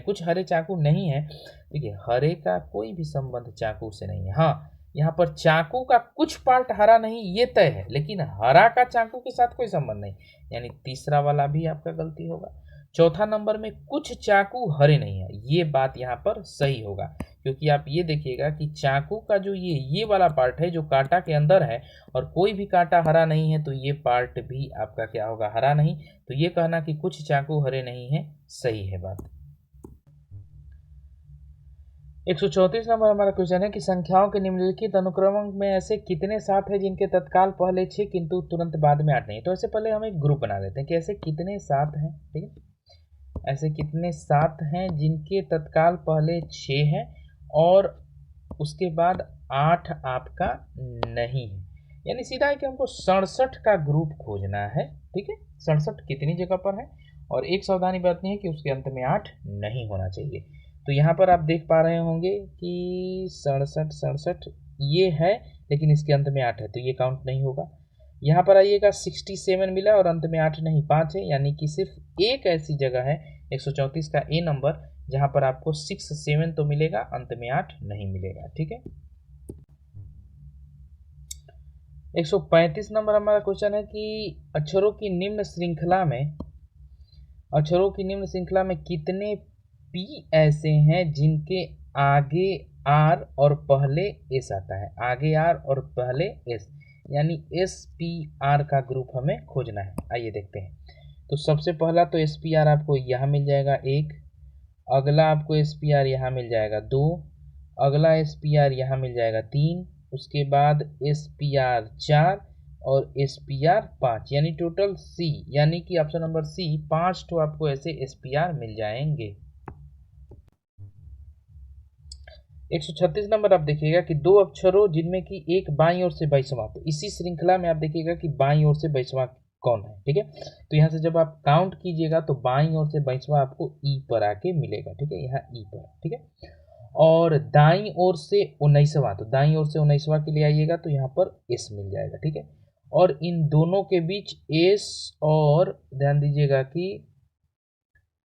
कुछ हरे चाकू नहीं है, ठीक है, हरे का कोई भी संबंध चाकू से नहीं है। हाँ, यहाँ पर चाकू का कुछ पार्ट हरा नहीं ये तय है, लेकिन हरा का चाकू के साथ कोई संबंध नहीं, यानी तीसरा वाला भी आपका गलती होगा। चौथा नंबर में कुछ चाकू हरे नहीं है, ये बात यहाँ पर सही होगा, क्योंकि आप ये देखिएगा कि चाकू का जो ये वाला पार्ट है जो कांटा के अंदर है, और कोई भी कांटा हरा नहीं है, तो ये पार्ट भी आपका क्या होगा, हरा नहीं, तो ये कहना कि कुछ चाकू हरे नहीं है सही है बात। 134 नंबर हमारा क्वेश्चन है कि संख्याओं के निम्नलिखित अनुक्रम में ऐसे कितने सात हैं जिनके तत्काल पहले 6 किंतु तुरंत बाद में 8 नहीं। तो ऐसे पहले हम एक ग्रुप बना लेते हैं कि ऐसे कितने सात हैं, ठीक है, ऐसे कितने सात हैं जिनके तत्काल पहले 6 हैं और उसके बाद 8 आपका नहीं है, यानी सीधा है कि हमको 67 का ग्रुप खोजना है, ठीक है। 67 कितनी जगह पर है, और एक सावधानी बरतनी है कि उसके अंत में 8 नहीं होना चाहिए। तो यहाँ पर आप देख पा रहे होंगे कि 67 ये है, लेकिन इसके अंत में 8 है, तो ये काउंट नहीं होगा। यहाँ पर आइएगा 67 मिला और अंत में 8 नहीं 5 है, यानी कि सिर्फ एक ऐसी जगह है 134 का ए नंबर जहाँ पर आपको 67 तो मिलेगा, अंत में 8 नहीं मिलेगा, ठीक है। 135 नंबर हमारा क्वेश्चन है कि अक्षरों की निम्न श्रृंखला में कितने पी ऐसे हैं जिनके आगे आर और पहले एस आता है, आगे आर और पहले एस, यानी एस पी आर का ग्रुप हमें खोजना है। आइए देखते हैं। तो सबसे पहला तो एस पी आर आपको यहाँ मिल जाएगा 1, अगला आपको एस पी आर यहाँ मिल जाएगा 2, अगला एस पी आर यहाँ मिल जाएगा 3, उसके बाद एस पी आर 4, और एस पी आर 5, यानी टोटल सी, यानी कि ऑप्शन नंबर सी 5 तो आपको ऐसे एस पी आर मिल जाएंगे। 136 नंबर आप देखिएगा कि दो अक्षरों जिनमें कि एक बाईं ओर से 22वां, तो इसी श्रृंखला में आप देखिएगा कि बाईं ओर से 22वां कौन है, ठीक है। तो यहाँ से जब आप काउंट कीजिएगा तो बाईं ओर से 22वां आपको ई पर आके मिलेगा, ठीक है, यहाँ ई पर, ठीक है। और दाईं ओर से 19वां, तो दाईं ओर से 19वां के लिए आइएगा तो यहाँ पर एस मिल जाएगा, ठीक है। और इन दोनों के बीच एस और ध्यान दीजिएगा कि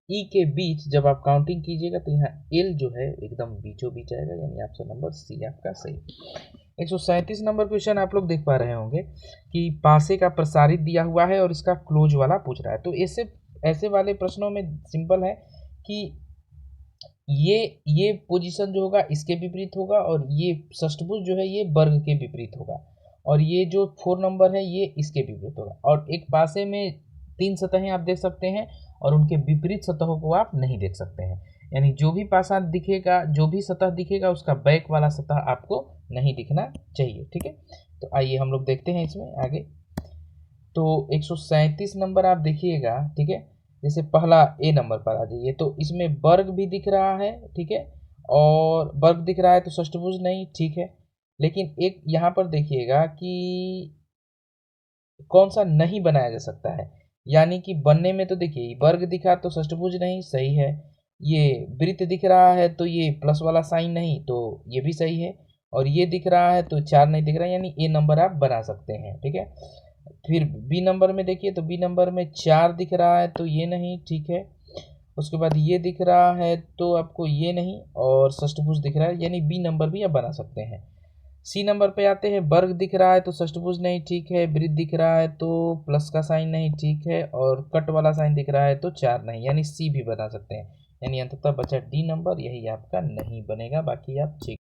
ई के बीच जब आप काउंटिंग कीजिएगा तो यहाँ एल जो है एकदम बीचों बीच आएगा, यानी ऑप्शन नंबर सी आपका सही। 137 नंबर क्वेश्चन आप लोग देख पा रहे होंगे कि पासे का प्रसारित दिया हुआ है और इसका क्लोज वाला पूछ रहा है। तो ऐसे ऐसे वाले प्रश्नों में सिंपल है कि ये पोजीशन जो होगा इसके विपरीत होगा, और ये षष्ठभुज जो है ये वर्ग के विपरीत होगा, और ये जो 4 नंबर है ये इसके विपरीत होगा। और एक पासे में 3 सतहें आप देख सकते हैं और उनके विपरीत सतहों को आप नहीं देख सकते हैं, यानी जो भी पासा दिखेगा, जो भी सतह दिखेगा उसका बैक वाला सतह आपको नहीं दिखना चाहिए, ठीक है। तो आइए हम लोग देखते हैं इसमें आगे। तो 137 नंबर आप देखिएगा, ठीक है, जैसे पहला ए नंबर पर आ जाइए, तो इसमें वर्ग भी दिख रहा है, ठीक है, और वर्ग दिख रहा है तो षष्ठभुज नहीं, ठीक है। लेकिन एक यहाँ पर देखिएगा कि कौन सा नहीं बनाया जा सकता है, यानी कि बनने में तो देखिए वर्ग दिखा तो षष्ठभुज नहीं, सही है। ये वृत्त दिख रहा है तो ये प्लस वाला साइन नहीं, तो ये भी सही है। और ये दिख रहा है तो 4 नहीं दिख रहा है, यानी ए नंबर आप बना सकते हैं, ठीक है। फिर बी नंबर में देखिए तो बी नंबर में 4 दिख रहा है तो ये नहीं, ठीक है। उसके बाद ये दिख रहा है तो आपको ये नहीं, और षष्ठभुज दिख रहा है, यानी बी नंबर भी आप बना सकते हैं। सी नंबर पे आते हैं, वर्ग दिख रहा है तो षष्ठभुज नहीं, ठीक है। वृत्त दिख रहा है तो प्लस का साइन नहीं, ठीक है। और कट वाला साइन दिख रहा है तो 4 नहीं, यानी सी भी बना सकते हैं, यानी अंततः बचा डी नंबर, यही आपका नहीं बनेगा, बाकी आप चेक